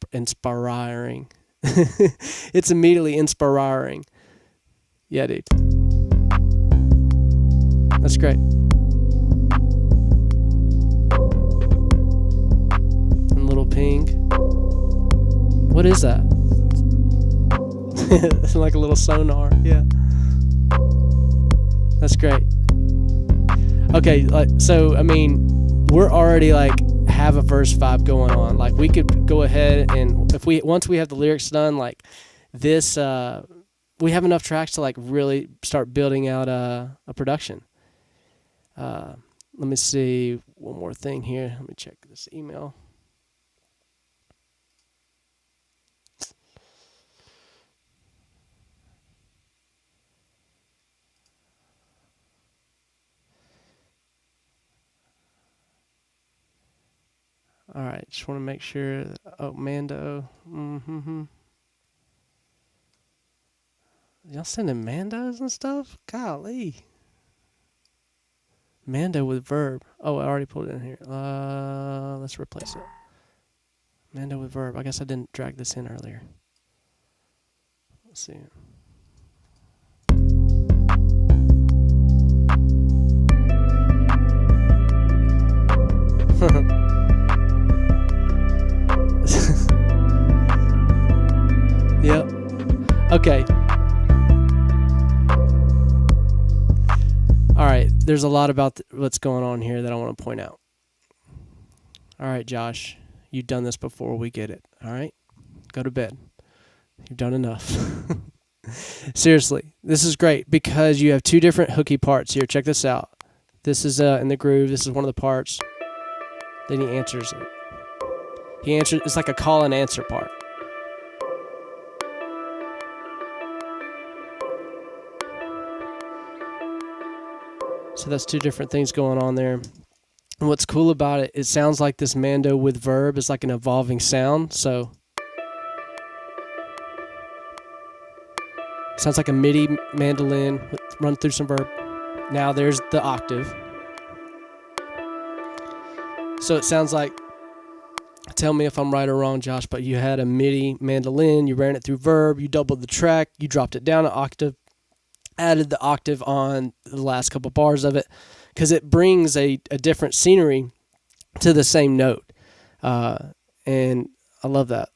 immediately inspiring. Yeah, dude. That's great. And little ping. What is that? It's like a little sonar. Yeah. That's great. Okay, so I mean, we're already have a verse vibe going on. Like, we could go ahead and once we have the lyrics done, like this, we have enough tracks to really start building out a production. Let me see one more thing here. Let me check this email. All right, just want to make sure. Oh, Mando. Y'all sending Mandos and stuff? Golly. Mando with verb. Oh, I already put it in here. Let's replace it. Mando with verb. I guess I didn't drag this in earlier. Let's see. Yep. Okay. All right. There's a lot about what's going on here that I want to point out. All right, Josh. You've done this before. We get it. All right? Go to bed. You've done enough. Seriously. This is great because you have two different hooky parts here. Check this out. This is in the groove. This is one of the parts. Then he answers it. It's like a call and answer part. So that's two different things going on there. And what's cool about it, it sounds like this Mando with verb is like an evolving sound. So it sounds like a MIDI mandolin run through some verb. Now there's the octave. So it sounds like, tell me if I'm right or wrong, Josh, but you had a MIDI mandolin, you ran it through verb, you doubled the track, you dropped it down an octave, added the octave on the last couple bars of it, because it brings a different scenery to the same note. And I love that.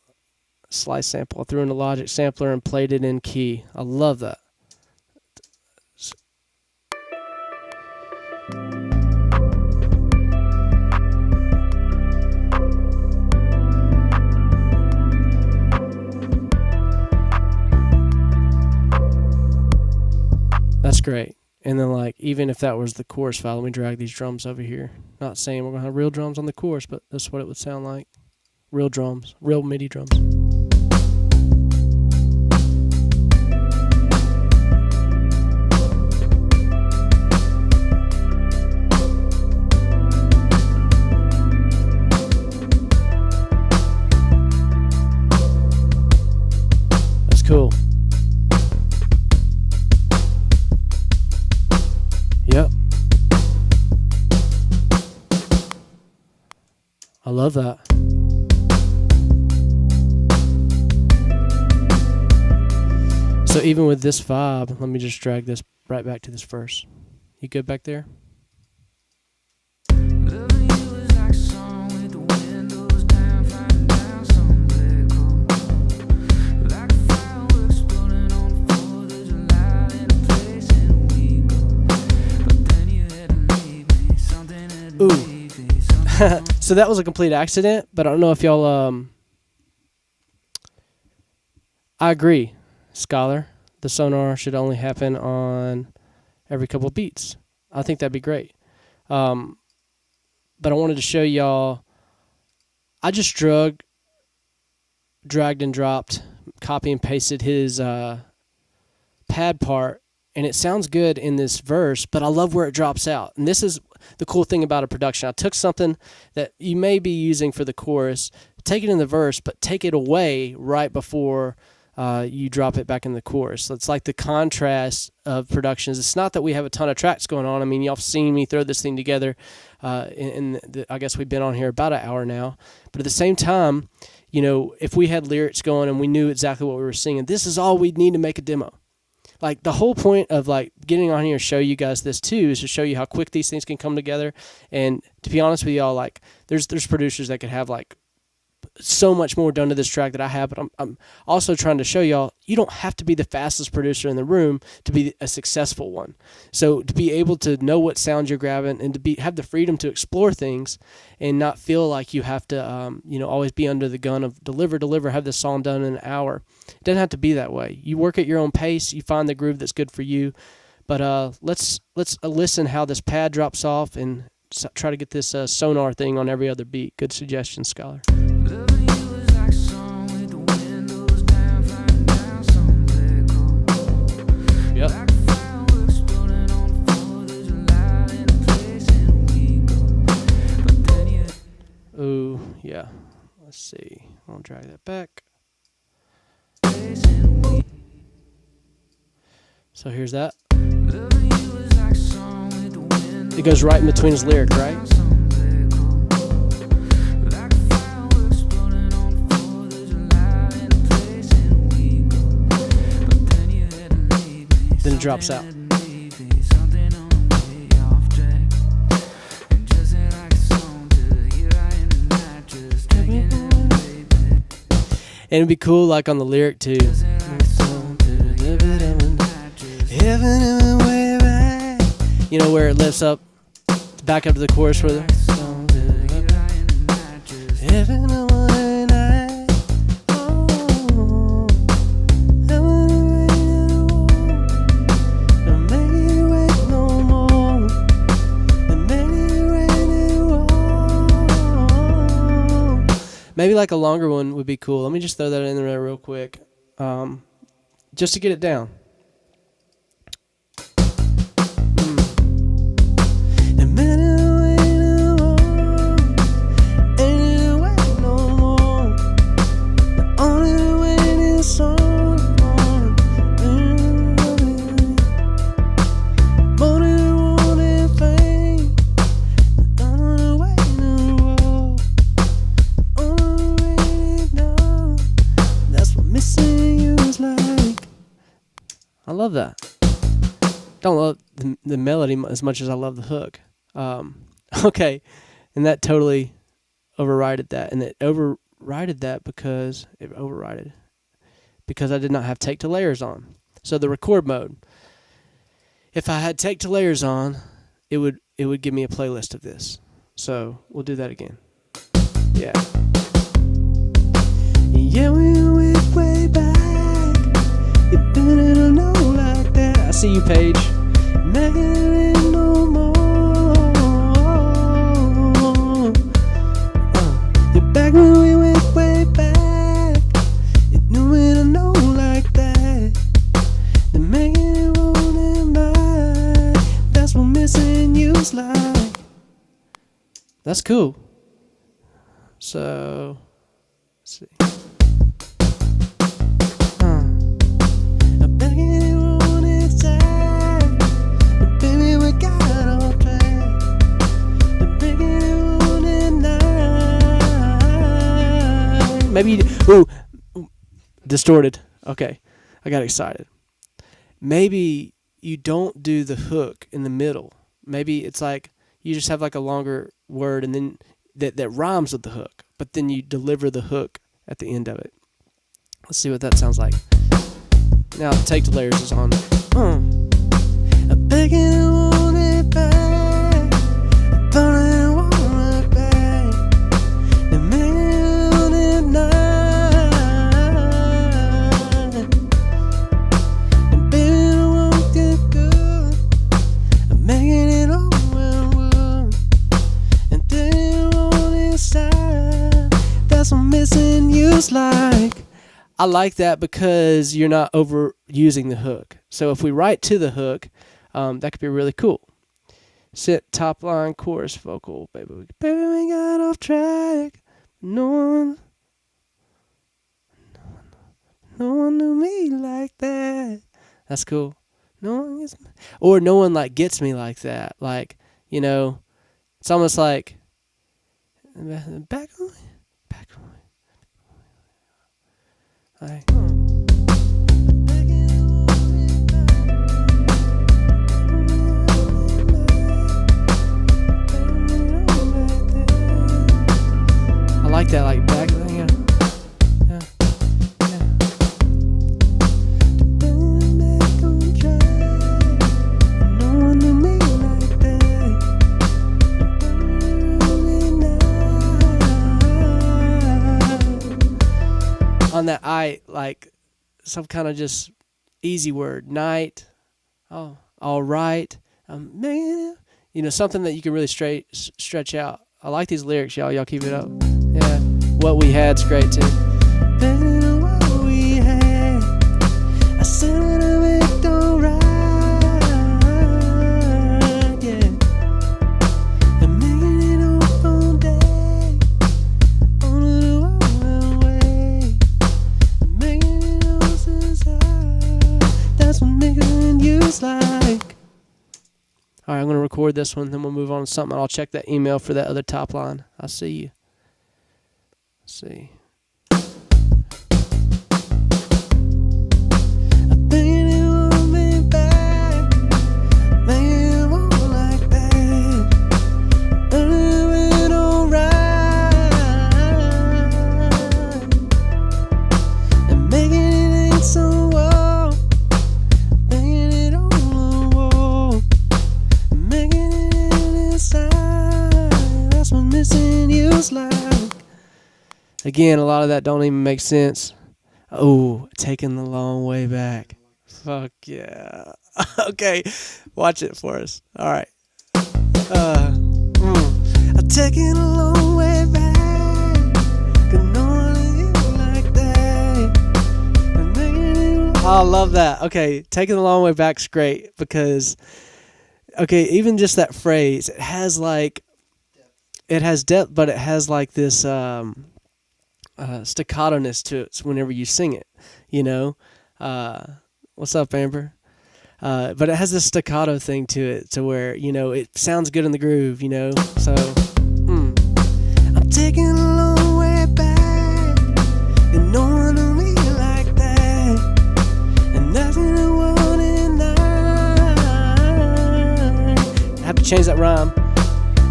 Slice sample. I threw in a Logic sampler and played it in key. I love that. That's great. And then even if that was the chorus file, let me drag these drums over here. Not saying we're going to have real drums on the chorus, but that's what it would sound like. Real drums. Real MIDI drums. That's cool. Yep. I love that. So even with this vibe, let me just drag this right back to this verse. You good back there? Ooh. So that was a complete accident, but I don't know if y'all I agree, Scholar. The sonar should only happen on every couple of beats. I think that'd be great. But I wanted to show y'all. I just dragged and dropped, copy and pasted his pad part, and it sounds good in this verse, but I love where it drops out. And this is the cool thing about a production. I took something that you may be using for the chorus, take it in the verse, but take it away right before you drop it back in the chorus. So it's like the contrast of productions. It's not that we have a ton of tracks going on. I mean, y'all have seen me throw this thing together, I guess we've been on here about an hour now. But at the same time, you know, if we had lyrics going and we knew exactly what we were singing, this is all we'd need to make a demo. Like, the whole point of like getting on here and show you guys this too is to show you how quick these things can come together. And to be honest with y'all, like there's producers that could have like so much more done to this track that I have, but I'm also trying to show y'all you don't have to be the fastest producer in the room to be a successful one. So to be able to know what sound you're grabbing and to have the freedom to explore things and not feel like you have to always be under the gun of deliver, have this song done in an hour. It doesn't have to be that way. You work at your own pace, you find the groove that's good for you. But let's listen how this pad drops off and try to get this sonar thing on every other beat. Good suggestion, Scholar. Yep. Ooh, yeah. Let's see. I'll drag that back. So here's that. It goes right in between his lyric, right? Then it drops out. And it'd be cool, like on the lyric too. You know where it lifts up, back up to the chorus for the. Maybe like a longer one would be cool. Let me just throw that in there real quick, just to get it down. I love that. Don't love the melody as much as I love the hook. Okay, and that totally overrided that, and it overrided that because I did not have take to layers on. So the record mode. If I had take to layers on, it would give me a playlist of this. So we'll do that again. Yeah. Yeah, we went way back. You better know like that. I see you, Paige. Making no more. You're back when we went way back. You knew me to know like that. They're making it wrong and right. That's what missing you's like. That's cool. So, let's see. Maybe, distorted. Okay, I got excited. Maybe you don't do the hook in the middle. Maybe it's like you just have like a longer word and then that rhymes with the hook, but then you deliver the hook at the end of it. Let's see what that sounds like. Now, take the layers is on. I'm begging to want it back. I'm burning want it back. The man at night. And baby, I won't get good. I'm making it That's what missing you's like. I like that because you're not overusing the hook. So if we write to the hook, that could be really cool. Sit top line chorus vocal, baby. Baby, we got off track. No one knew me like that. That's cool. No one gets me, or no one like gets me like that. Like, you know, it's almost like back away, back away. Like, I like that, like back, yeah. On that I, like some kind of just easy word, night, oh, all right, man, you know, something that you can really stretch out. I like these lyrics, y'all keep it up. Yeah, what we had's great too. What we had, I said it all right, yeah. And making it up all day, on the way, making it all inside. That's what making you's like. All right, I'm going to record this one, then we'll move on to something. I'll check that email for that other top line. I'll see you. Let's see. Again, a lot of that don't even make sense. Oh, taking the long way back. Fuck yeah. Okay, watch it for us. All right. I'm taking a long way back. Like that. I love that. Okay, taking the long way back's great because, okay, even just that phrase, it has depth, but it has like this staccato-ness to it whenever you sing it, you know. What's up, Amber? But it has this staccato thing to it, to where, you know, it sounds good in the groove, you know. So, I'm taking a long way back, and no one knew me like that, and that's what I wanted now. I have to change that rhyme.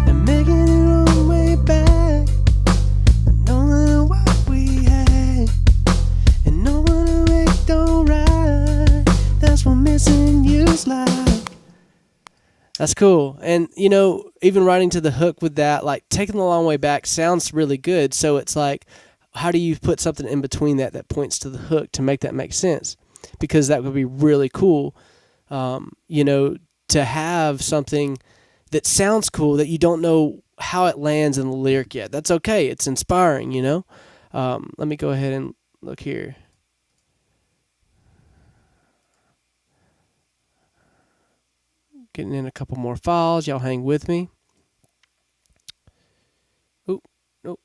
And making it a long way back. That's cool. And, you know, even writing to the hook with that, like taking the long way back sounds really good. So it's like, how do you put something in between that points to the hook to make that make sense? Because that would be really cool, you know, to have something that sounds cool that you don't know how it lands in the lyric yet. That's okay. It's inspiring, you know. Let me go ahead and look here. Getting in a couple more files. Y'all hang with me. Oop, nope.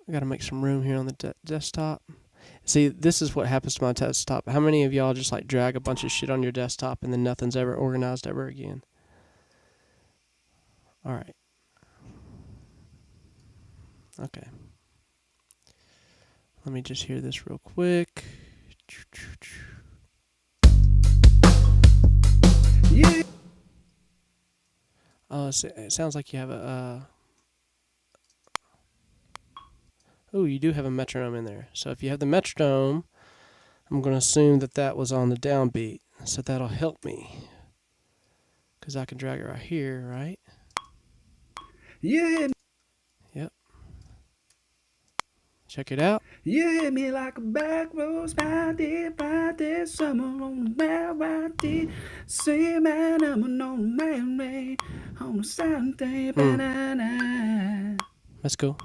I got to make some room here on the desktop. See, this is what happens to my desktop. How many of y'all just like drag a bunch of shit on your desktop and then nothing's ever organized ever again? All right. Okay. Let me just hear this real quick. Yeah. Oh, it sounds like you have a. Oh, you do have a metronome in there. So if you have the metronome, I'm going to assume that was on the downbeat. So that'll help me. Because I can drag it right here, right? Yeah. Yep. Check it out. You hit me like a back road, Friday, summer on the Friday. Say, man, I'm an old man, on a Sunday, banana. Let's go.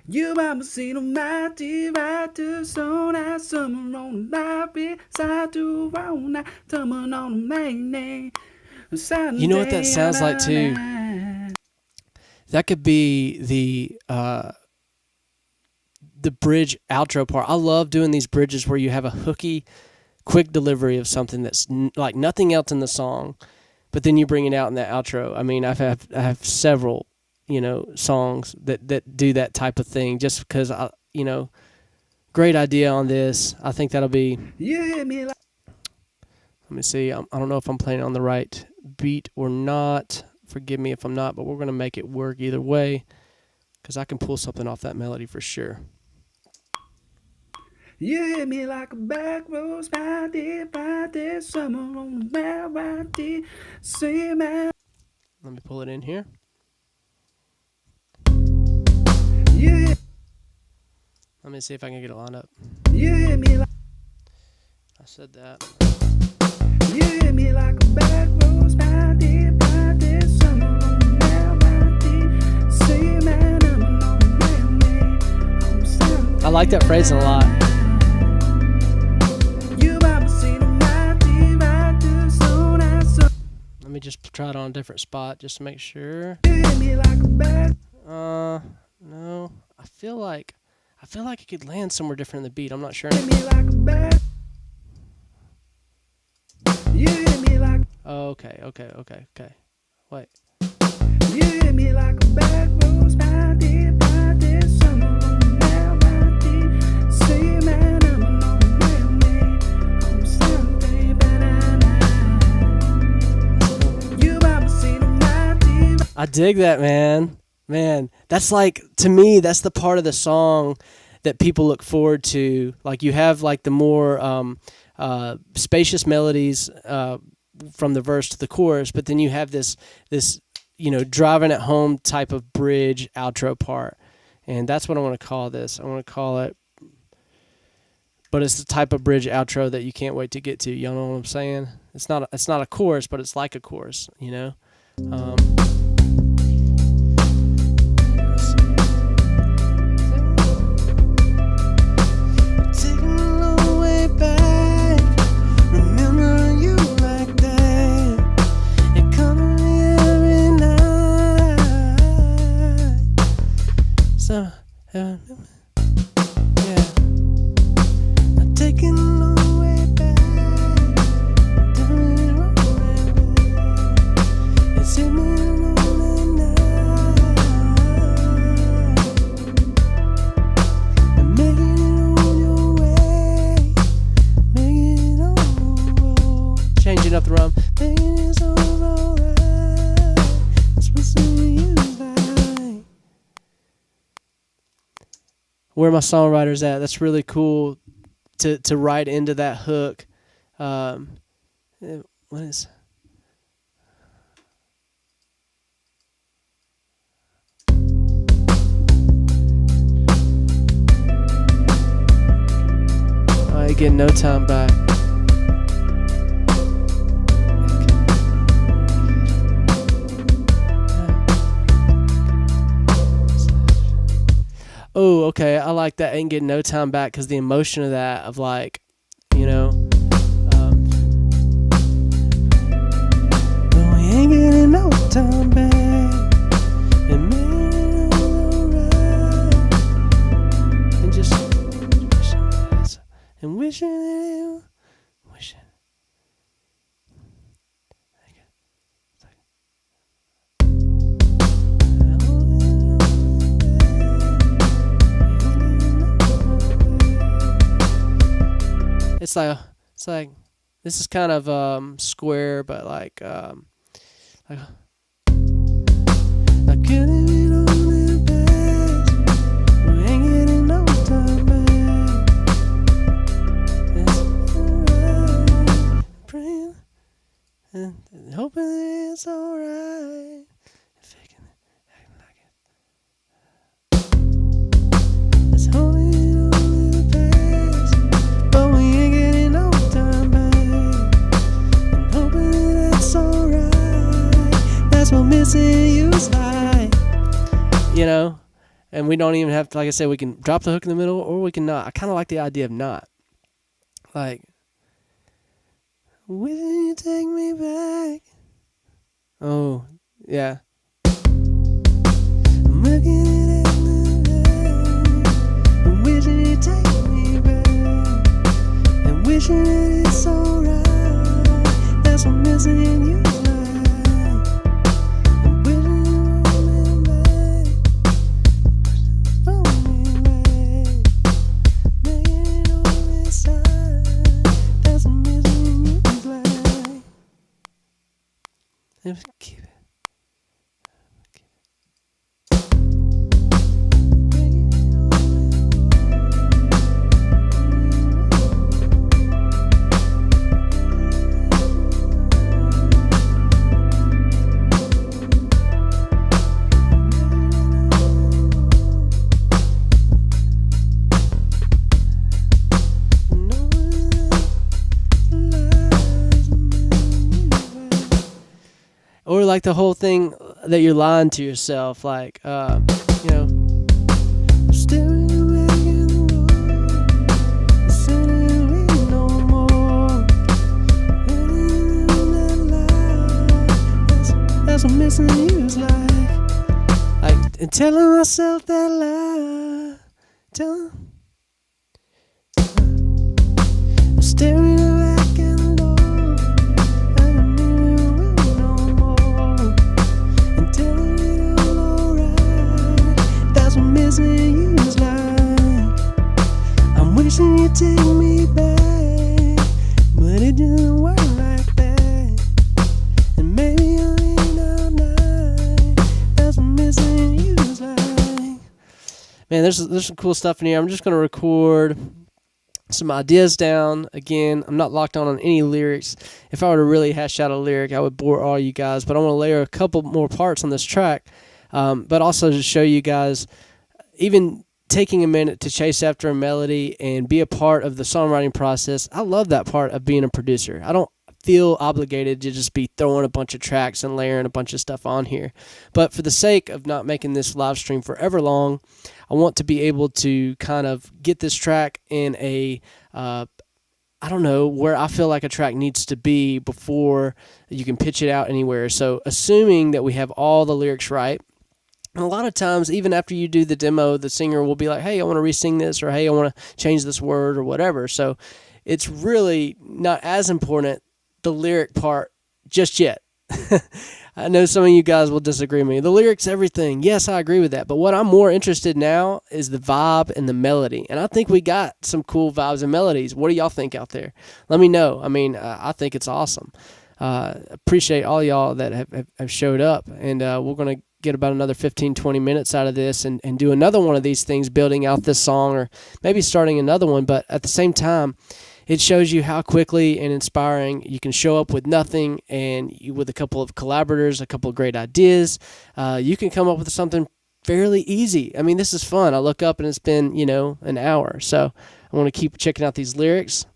You mama seen a mighty right to so that summer on the library, side to round that summer on the main. You know what that sounds like too? That could be the bridge outro part. I love doing these bridges where you have a hooky, quick delivery of something that's like nothing else in the song, but then you bring it out in that outro. I mean, I have several, songs that do that type of thing. Just because great idea on this. I think that'll be. Let me see. I don't know if I'm playing on the right beat or not. Forgive me if I'm not, but we're gonna make it work either way, because I can pull something off that melody for sure. You hit me like a back road, Friday, summer on the Friday. Say, man. Let me pull it in here. Yeah. Let me see if I can get it lined up. You hit me like. I said that. You hit me like a back road, Friday, summer on the Friday. Say, man, I'm an old man, I like that phrasing a lot. Let me just try it on a different spot just to make sure. No. I feel like it could land somewhere different in the beat. I'm not sure. Okay. Wait. You hit me like a back road, Friday, summer on the say, man, I'm an old man, on Sunday, banana. You ever seen a mighty. I dig that, man. Man, that's like, to me, that's the part of the song that people look forward to. Like, you have like the more spacious melodies from the verse to the chorus, but then you have this driving it home type of bridge outro part. And that's what I want to call this. I want to call it, but it's the type of bridge outro that you can't wait to get to. You know what I'm saying? It's not a chorus, but it's like a chorus, changing up the rhyme. Where my songwriters at? That's really cool to write into that hook. What is? I get no time back. Oh, okay. I like that. Ain't getting no time back, because the emotion of that, of like, but we ain't getting no time back. And made it alright. And just wishing it. It's like this is kind of square, but like I couldn't be on the best. We ain't getting no time back. It's alright. Praying and hoping it's alright. Faking it, acting like it. It's holding on. missing you's like. You know, and we don't even have to, like I said, we can drop the hook in the middle or we can not. I kind of like the idea of not. Like, will you take me back? Oh, yeah. I'm looking at the light and wishing you'd take me back and wishing that it's alright. That's what missing you's like. I'm wishing you were back, phone me back, making it all this time. That's what missing you's like. Let's keep it. Or like the whole thing that you're lying to yourself, like, you know, Staring away in the road, saying we no more. And in that lie, that's what missing you's like. and telling myself that lie, telling. Staring back in the door, and you no more. And telling it all alright, that's what missing you's like. I'm wishing you'd take me back, but it didn't work like that. And maybe I ain't all night, that's what missing you's like. Man, there's some cool stuff in here. I'm just gonna record some ideas down. Again, I'm not locked on any lyrics. If I were to really hash out a lyric, I would bore all you guys, but I want to layer a couple more parts on this track, but also to show you guys, even taking a minute to chase after a melody and be a part of the songwriting process. I love that part of being a producer. I don't feel obligated to just be throwing a bunch of tracks and layering a bunch of stuff on here. But for the sake of not making this live stream forever long, I want to be able to kind of get this track in a, I don't know, where I feel like a track needs to be before you can pitch it out anywhere. So assuming that we have all the lyrics right, and a lot of times, even after you do the demo, the singer will be like, hey, I want to re-sing this, or hey, I want to change this word, or whatever. So it's really not as important, the lyric part, just yet. I know some of you guys will disagree with me. The lyrics, everything. Yes, I agree with that. But what I'm more interested now is the vibe and the melody. And I think we got some cool vibes and melodies. What do y'all think out there? Let me know. I mean, I think it's awesome. Appreciate all y'all that have showed up. And we're going to get about another 15, 20 minutes out of this and do another one of these things, building out this song or maybe starting another one. But at the same time, it shows you how quickly and inspiring you can show up with nothing, and with a couple of collaborators, a couple of great ideas, you can come up with something fairly easy. I mean, this is fun. I look up and it's been, an hour. So I want to keep checking out these lyrics.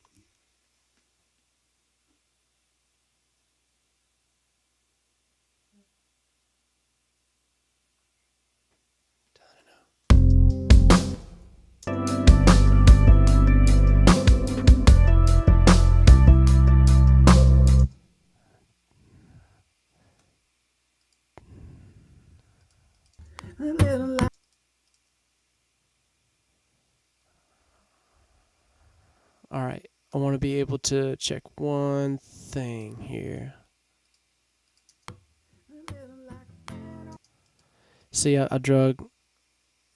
All right, I want to be able to check one thing here. See, I drug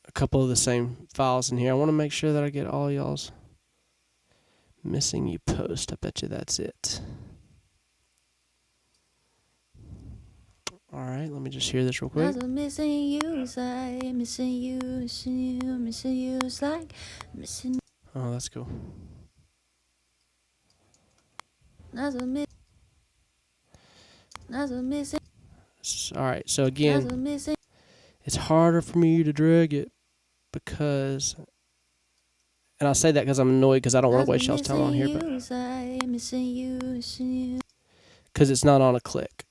a couple of the same files in here. I want to make sure that I get all y'all's missing you post. I bet you that's it. All right, let me just hear this real quick. Missing you is like missing you, missing you, missing you is like missing. Oh, that's cool. All right, so again, it's harder for me to drag it because, and I say that because I'm annoyed because I don't want to waste y'all's time on here, but because it's not on a click.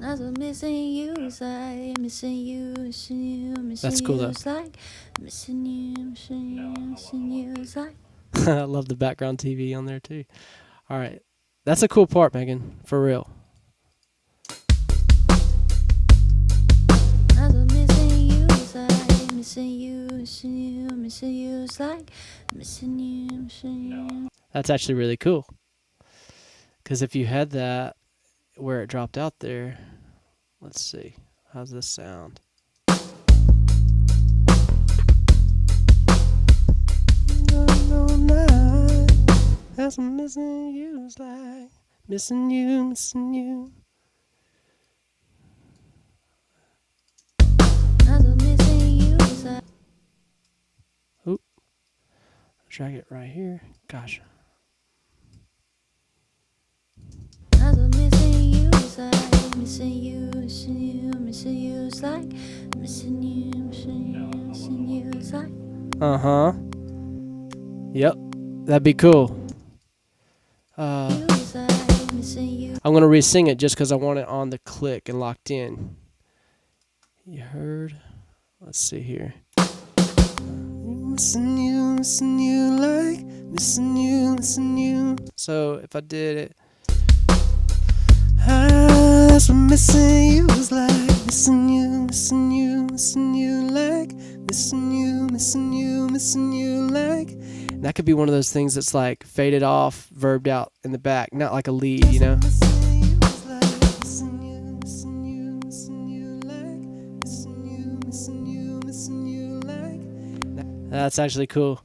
That's what missing you is like. Missing you, missing you, missing That's cool, you though. is like. Missing you, missing you, missing you is like. I love the background TV on there too. All right. That's a cool part, Megan, for real. That's what missing you is like. Missing you, missing you, missing you is like. Missing you, missing you. That's actually really cool. Because if you had that where it dropped out there, let's see. How's this sound? That's what missing you is like. Missing you, missing you. That's what missing you is like. Oop. Drag it right here. Gosh. That's what missing you is like. Missing you, missing you, missing you is like. Missing you, missing you, missing you is like. Uh-huh. Yep. That'd be cool. You is like. Missing you. I'm going to re-sing it just because I want it on the click and locked in. You heard? Let's see here. Missing you like, missing you. So if I did it. That's what missing you is like. Missing you like. Missing you like. And that could be one of those things that's like faded off, verbed out in the back, not like a lead, you know? That's actually cool.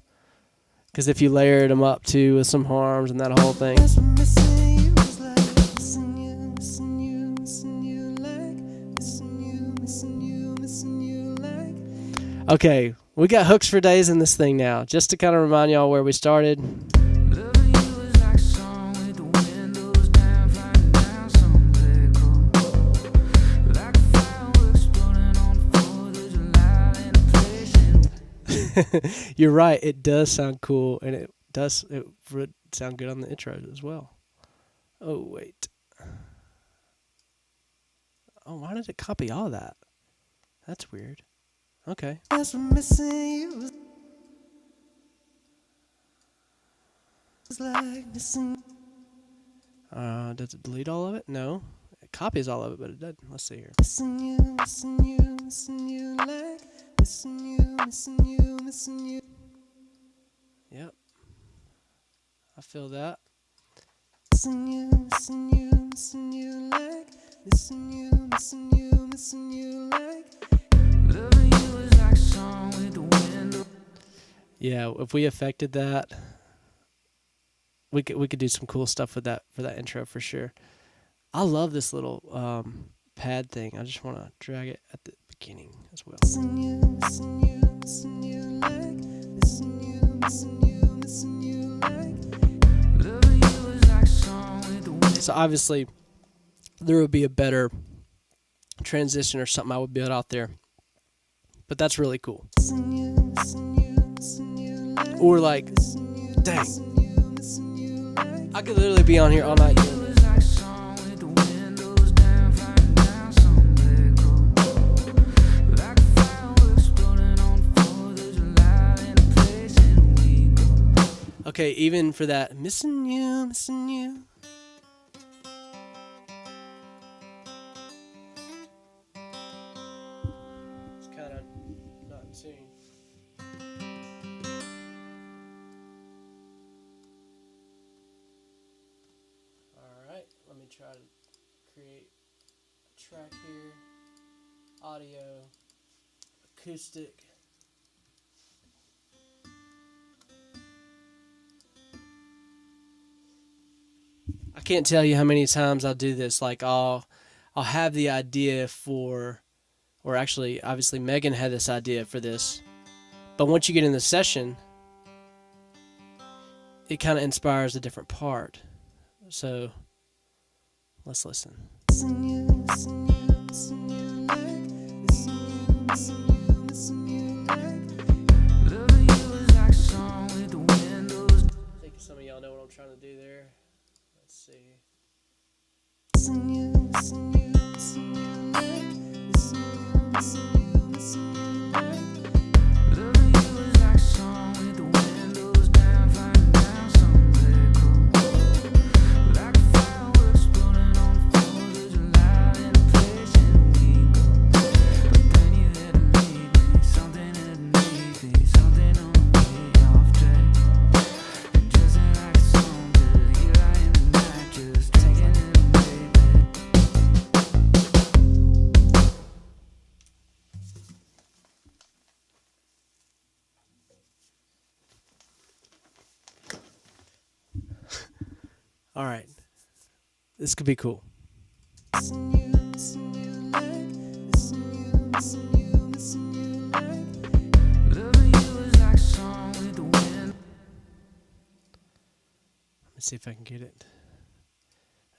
Because if you layered them up too with some harms and that whole thing. Okay, we got hooks for days in this thing now, just to kind of remind y'all where we started. Loving you is like a song with the windows down, flying down somewhere cold. Like a firework exploding on the 4th of July in a place in. You're right, it does sound cool, and it would sound good on the intro as well. Oh, wait. Oh, why did it copy all that? That's weird. Okay. That's what missing you is like missing. Does it delete all of it? No. It copies all of it, but it doesn't. Let's see here. Missing you like missing you. Yep. I feel that. Missing you like missing you like. Loving you is like a song with the window. Yeah, if we affected that, we could do some cool stuff with that for that intro for sure. I love this little pad thing. I just want to drag it at the beginning as well. Missing you like. Loving you is like a song with the window. So obviously, there would be a better transition or something I would build out there. But that's really cool. Or like, dang, I could literally be on here all night doing this. Okay, even for that, missing you. It's kind of not in tune. Alright, let me try to create a track here. Audio, acoustic. I can't tell you how many times I'll do this. Like I'll have the idea for, or actually, obviously Megan had this idea for this, but once you get in the session, it kind of inspires a different part. So let's listen. I think some of y'all know what I'm trying to do there. Let's see. Loving you is like a song with the windows down, flying down somewhere cold. Like a firework exploding on the 4th of July in a place and we go. But then you had to leave me, something had to leave me, something on the way off track. And just like a song, 'cause here I am tonight, just taking it away back. All right. This could be cool. Loving you is like a song with the wind. Let's see if I can get it.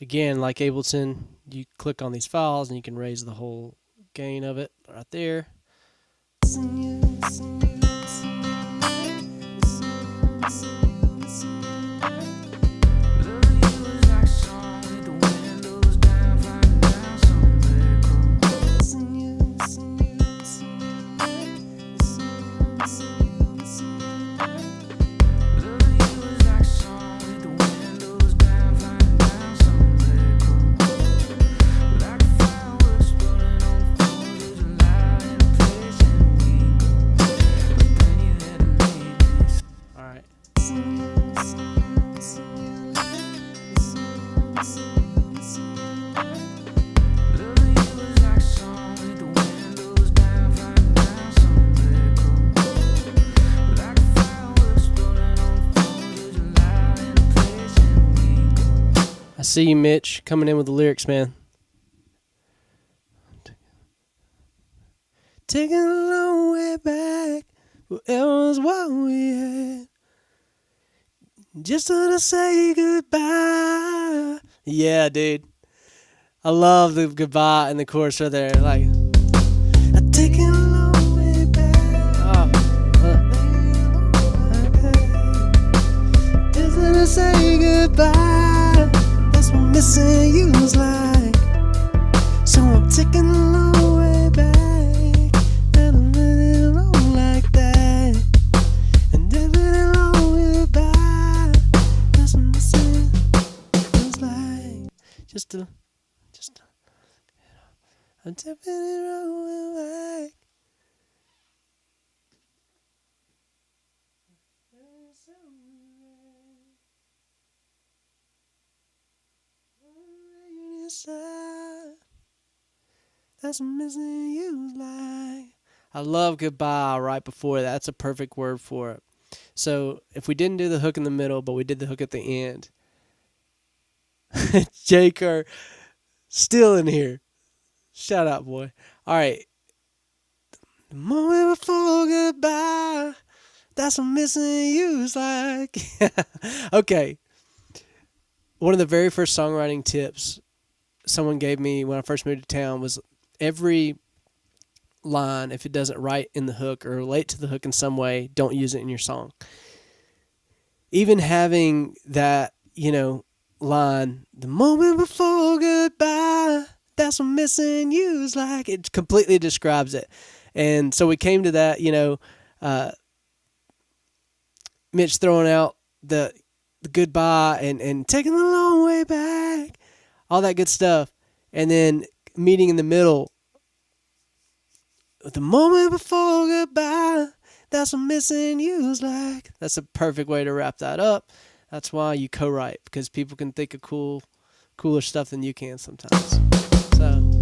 Again, like Ableton, you click on these files and you can raise the whole gain of it right there. Loving you is like a song with the windows down, flying down somewhere cold. Loving you is like a song with the windows down, flying down somewhere cold. Like a firework exploding on the 4th of July in a place and we go. But then you had to leave me. All right. Loving you is like a song with the windows down, flying down somewhere cold. Like a firework exploding on the 4th of July in a place and we go. I see you, Mitch, coming in with the lyrics, man. Taking a long way back, whatever was what we had. Just to say goodbye. Yeah, dude. I love the goodbye and the chorus right there. Like, I'm taking a long way back. Just to say goodbye. That's what missing you was like. So I'm taking a long way back. And I'm living alone like that. And living a long way back. That's what missing was like. Just I'm taking it wrong way back. That's what missing you like. I love goodbye right before that. That's a perfect word for it. So if we didn't do the hook in the middle, but we did the hook at the end, Jake are still in here. Shout out, boy. All right. The moment before goodbye, that's what missing you's like. Okay. One of the very first songwriting tips someone gave me when I first moved to town was every line, if it doesn't write in the hook or relate to the hook in some way, don't use it in your song. Even having that, line, the moment before goodbye, that's what missing you's like, it completely describes it. And so we came to that, Mitch throwing out the goodbye and taking the long way back, all that good stuff. And then meeting in the middle, the moment before goodbye, that's what missing you's like. That's a perfect way to wrap that up. That's why you co-write, because people can think of cooler stuff than you can sometimes. So.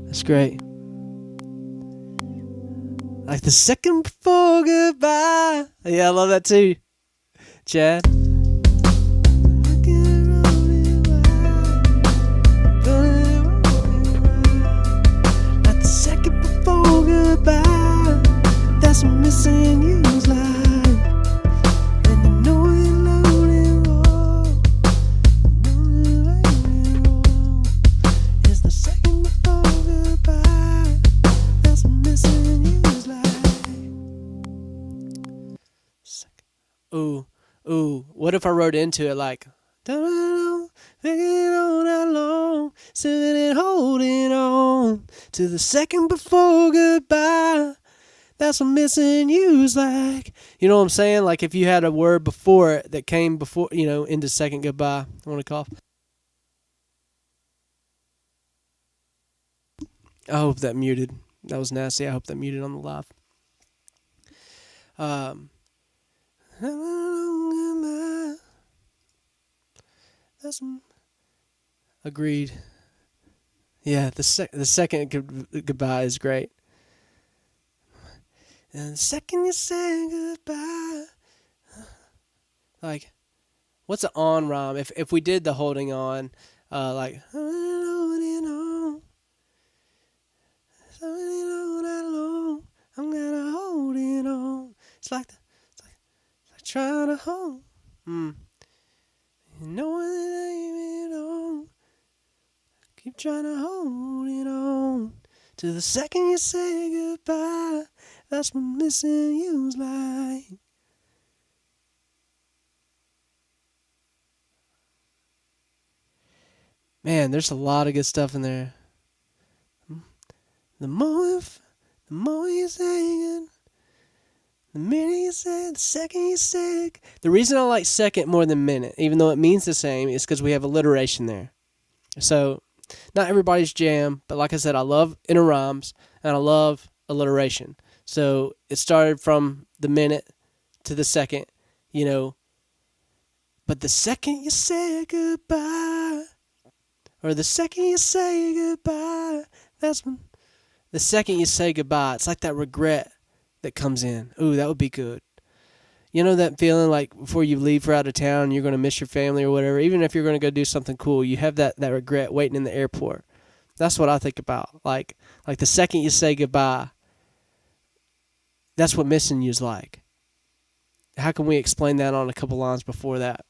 That's great. Like the second before goodbye. Yeah, I love that too, Chad. Like the second before goodbye. That's what missing you's like. Ooh, ooh. What if I wrote into it like, thinking on that long, sitting and holding on to the second before goodbye. That's what missing you's like. You know what I'm saying? Like if you had a word before it that came before, into second goodbye. I want to cough. I hope that muted. That was nasty. I hope that muted on the live. That's agreed. Yeah, the second goodbye is great. And the second you say goodbye, like, what's an on rhyme? If we did the holding on, like holding on, I'm gonna hold it on. It's like trying to hold. You know that ain't it on. Keep trying to hold it on to the second you say goodbye. That's what missing you's like. Man, there's a lot of good stuff in there. The more you say it, the minute you say it, the second you say it. The reason I like second more than minute, even though it means the same, is because we have alliteration there. So, not everybody's jam, but like I said, I love inner rhymes and I love alliteration. So, it started from the minute to the second, But the second you say goodbye, or the second you say goodbye, that's when. The second you say goodbye, it's like that regret that comes in. Ooh, that would be good. You know that feeling like before you leave for out of town, you're going to miss your family or whatever. Even if you're going to go do something cool, you have that regret waiting in the airport. That's what I think about. Like the second you say goodbye, that's what missing you's like. How can we explain that on a couple lines before that?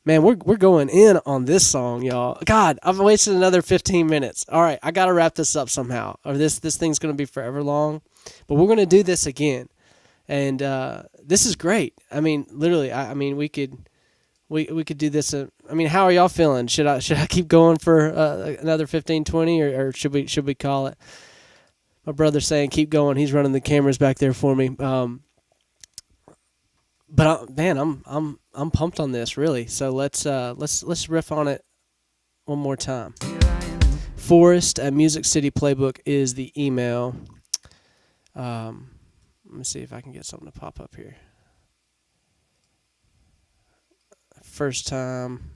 Man, we're going in on this song, y'all. God, I've wasted another 15 minutes. All right, I got to wrap this up somehow, or this thing's going to be forever long. But we're going to do this again. And this is great. I mean, literally, we could do this. How are y'all feeling? Should I keep going for another 15, 20, or should we call it? My brother's saying keep going. He's running the cameras back there for me. But I'm pumped on this, really. So let's riff on it one more time. Forrest at Music City Playbook is the email. Let me see if I can get something to pop up here. First time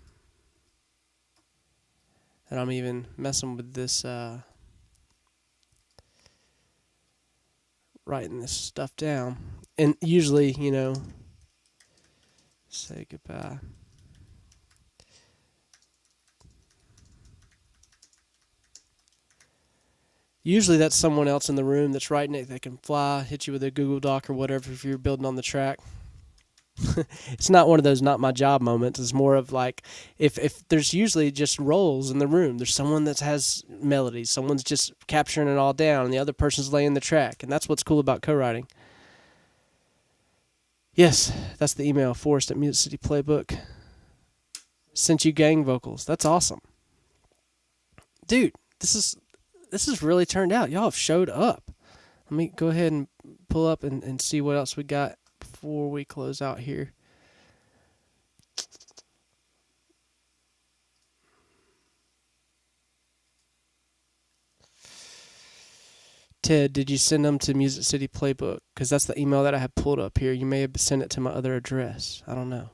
that I'm even messing with this, writing this stuff down. And usually, say goodbye. Usually that's someone else in the room that's writing it. They can hit you with a Google Doc or whatever if you're building on the track. It's not one of those not my job moments. It's more of like if there's usually just roles in the room. There's someone that has melodies. Someone's just capturing it all down and the other person's laying the track. And that's what's cool about co-writing. Yes, that's the email, Forrest at Music City Playbook. Sent you gang vocals. That's awesome. Dude, this is really turned out. Y'all have showed up. Let me go ahead and pull up and see what else we got before we close out here. Ted, did you send them to Music City Playbook? Because that's the email that I have pulled up here. You may have sent it to my other address. I don't know.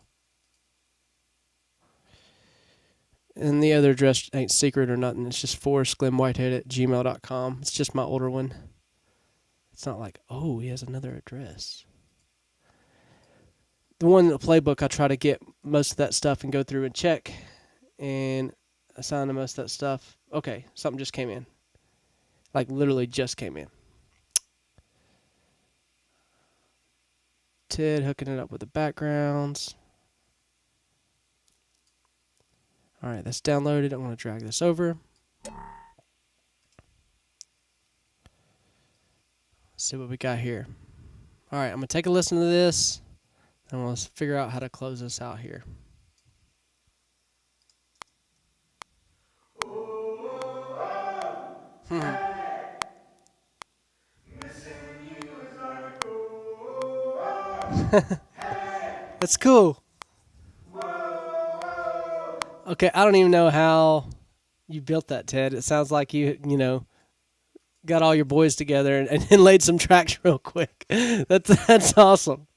And the other address ain't secret or nothing. It's just forrestglenwhitehead@gmail.com. It's just my older one. It's not like, oh, he has another address. The one in the playbook, I try to get most of that stuff and go through and check and assign to most of that stuff. Okay, something just came in. Like literally just came in. Ted hooking it up with the backgrounds. All right, that's downloaded. I'm going to drag this over. Let's see what we got here. All right, I'm going to take a listen to this. And we'll figure out how to close this out here. That's cool. Okay, I don't even know how you built that, Ted. It sounds like you got all your boys together and laid some tracks real quick. That's awesome.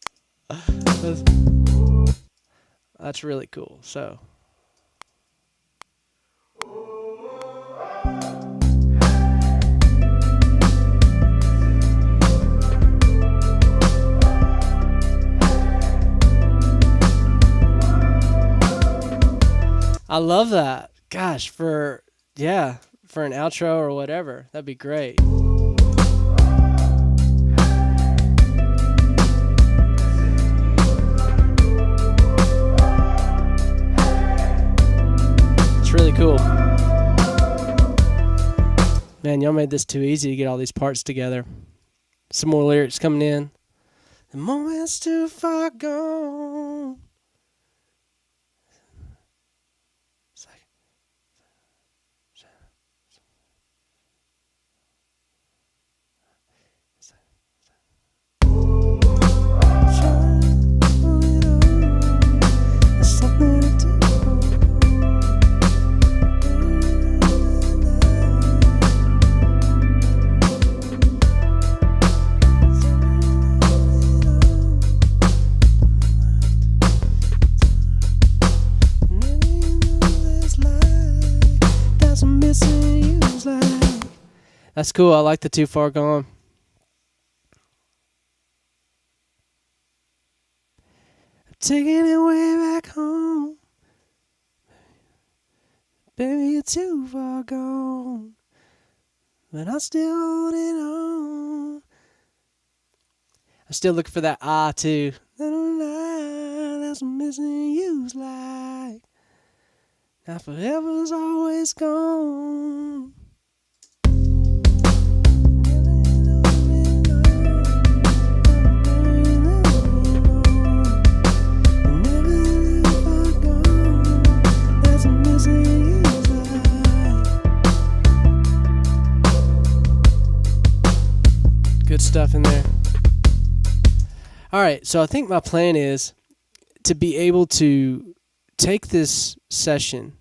That's really cool. So. I love that. Gosh, for an outro or whatever, that'd be great. It's really cool. Man, y'all made this too easy to get all these parts together. Some more lyrics coming in. The moment's too far gone. That's cool. I like the Too Far Gone. I'm taking it way back home. Baby, you're too far gone. But I'm still holding on. I'm still looking for that ah too. That's what missing you's like. Now forever's always gone. Good stuff in there. All right, so I think my plan is to be able to take this session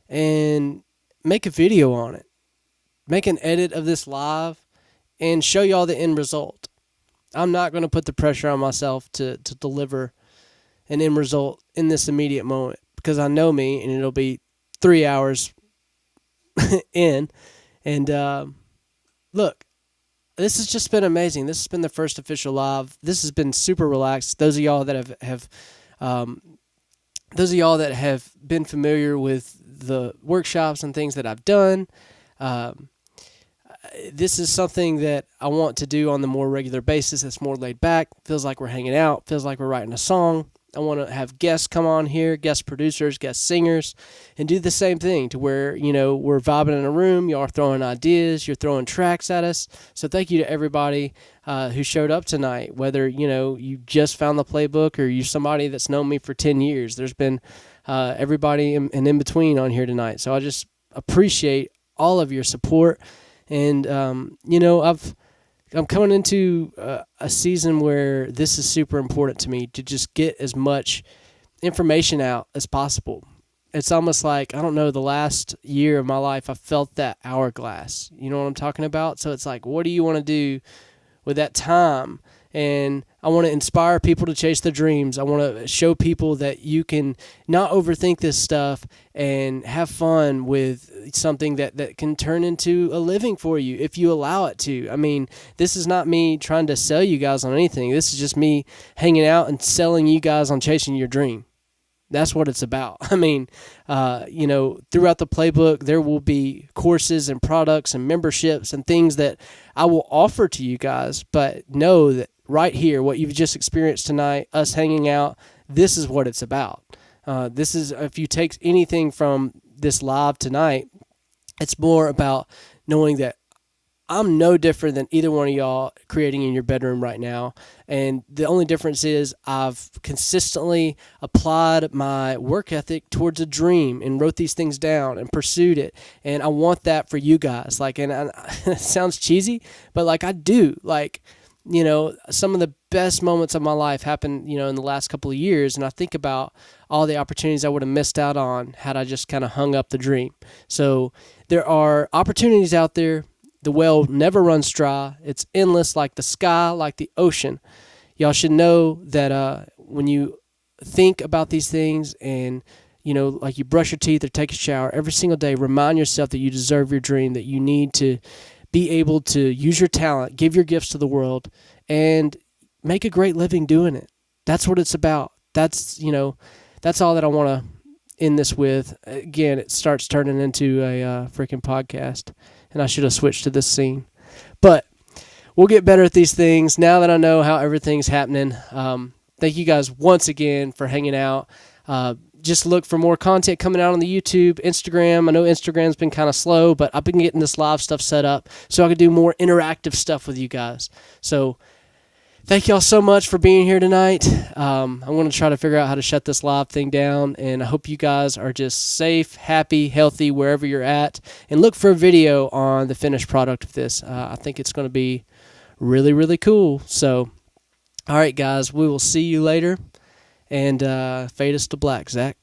and make a video on it, make an edit of this live, and show y'all the end result. I'm not going to put the pressure on myself to deliver an end result in this immediate moment because I know me, and it'll be 3 hours in. And look, this has just been amazing. This has been the first official live. This has been super relaxed. Those of y'all that have been familiar with the workshops and things that I've done, this is something that I want to do on the more regular basis. It's more laid back. Feels like we're hanging out. Feels like we're writing a song. I want to have guests come on here, guest producers, guest singers, and do the same thing to where, we're vibing in a room. Y'all are throwing ideas. You're throwing tracks at us. So thank you to everybody who showed up tonight, whether, you just found the playbook or you're somebody that's known me for 10 years. There's been everybody in between on here tonight. So I just appreciate all of your support. And, I'm coming into a season where this is super important to me to just get as much information out as possible. It's almost like, I don't know, the last year of my life, I felt that hourglass. You know what I'm talking about? So it's like, what do you want to do with that time? And I want to inspire people to chase their dreams. I want to show people that you can not overthink this stuff and have fun with something that can turn into a living for you if you allow it to. I mean, this is not me trying to sell you guys on anything. This is just me hanging out and selling you guys on chasing your dream. That's what it's about. I mean, throughout the playbook, there will be courses and products and memberships and things that I will offer to you guys, but know that right here, what you've just experienced tonight, us hanging out, this is what it's about. This is, if you take anything from this live tonight, it's more about knowing that I'm no different than either one of y'all creating in your bedroom right now. And the only difference is I've consistently applied my work ethic towards a dream and wrote these things down and pursued it. And I want that for you guys. Like, and it sounds cheesy, but like I do. Like, you know, some of the best moments of my life happened, you know, in the last couple of years. And I think about all the opportunities I would have missed out on had I just kind of hung up the dream. So there are opportunities out there. The well never runs dry. It's endless, like the sky, like the ocean. Y'all should know that when you think about these things and, you know, like you brush your teeth or take a shower every single day, remind yourself that you deserve your dream, that you need to be able to use your talent, give your gifts to the world, and make a great living doing it. That's what it's about. That's, you know, that's all that I want to end this with. Again, it starts turning into a freaking podcast. And I should have switched to this scene. But we'll get better at these things now that I know how everything's happening. Thank you guys once again for hanging out. Just look for more content coming out on the YouTube, Instagram. I know Instagram's been kind of slow, but I've been getting this live stuff set up so I can do more interactive stuff with you guys. So thank y'all so much for being here tonight. I'm going to try to figure out how to shut this live thing down, and I hope you guys are just safe, happy, healthy, wherever you're at, and look for a video on the finished product of this. I think it's going to be really, really cool. So, all right, guys, we will see you later, and fade us to black, Zach.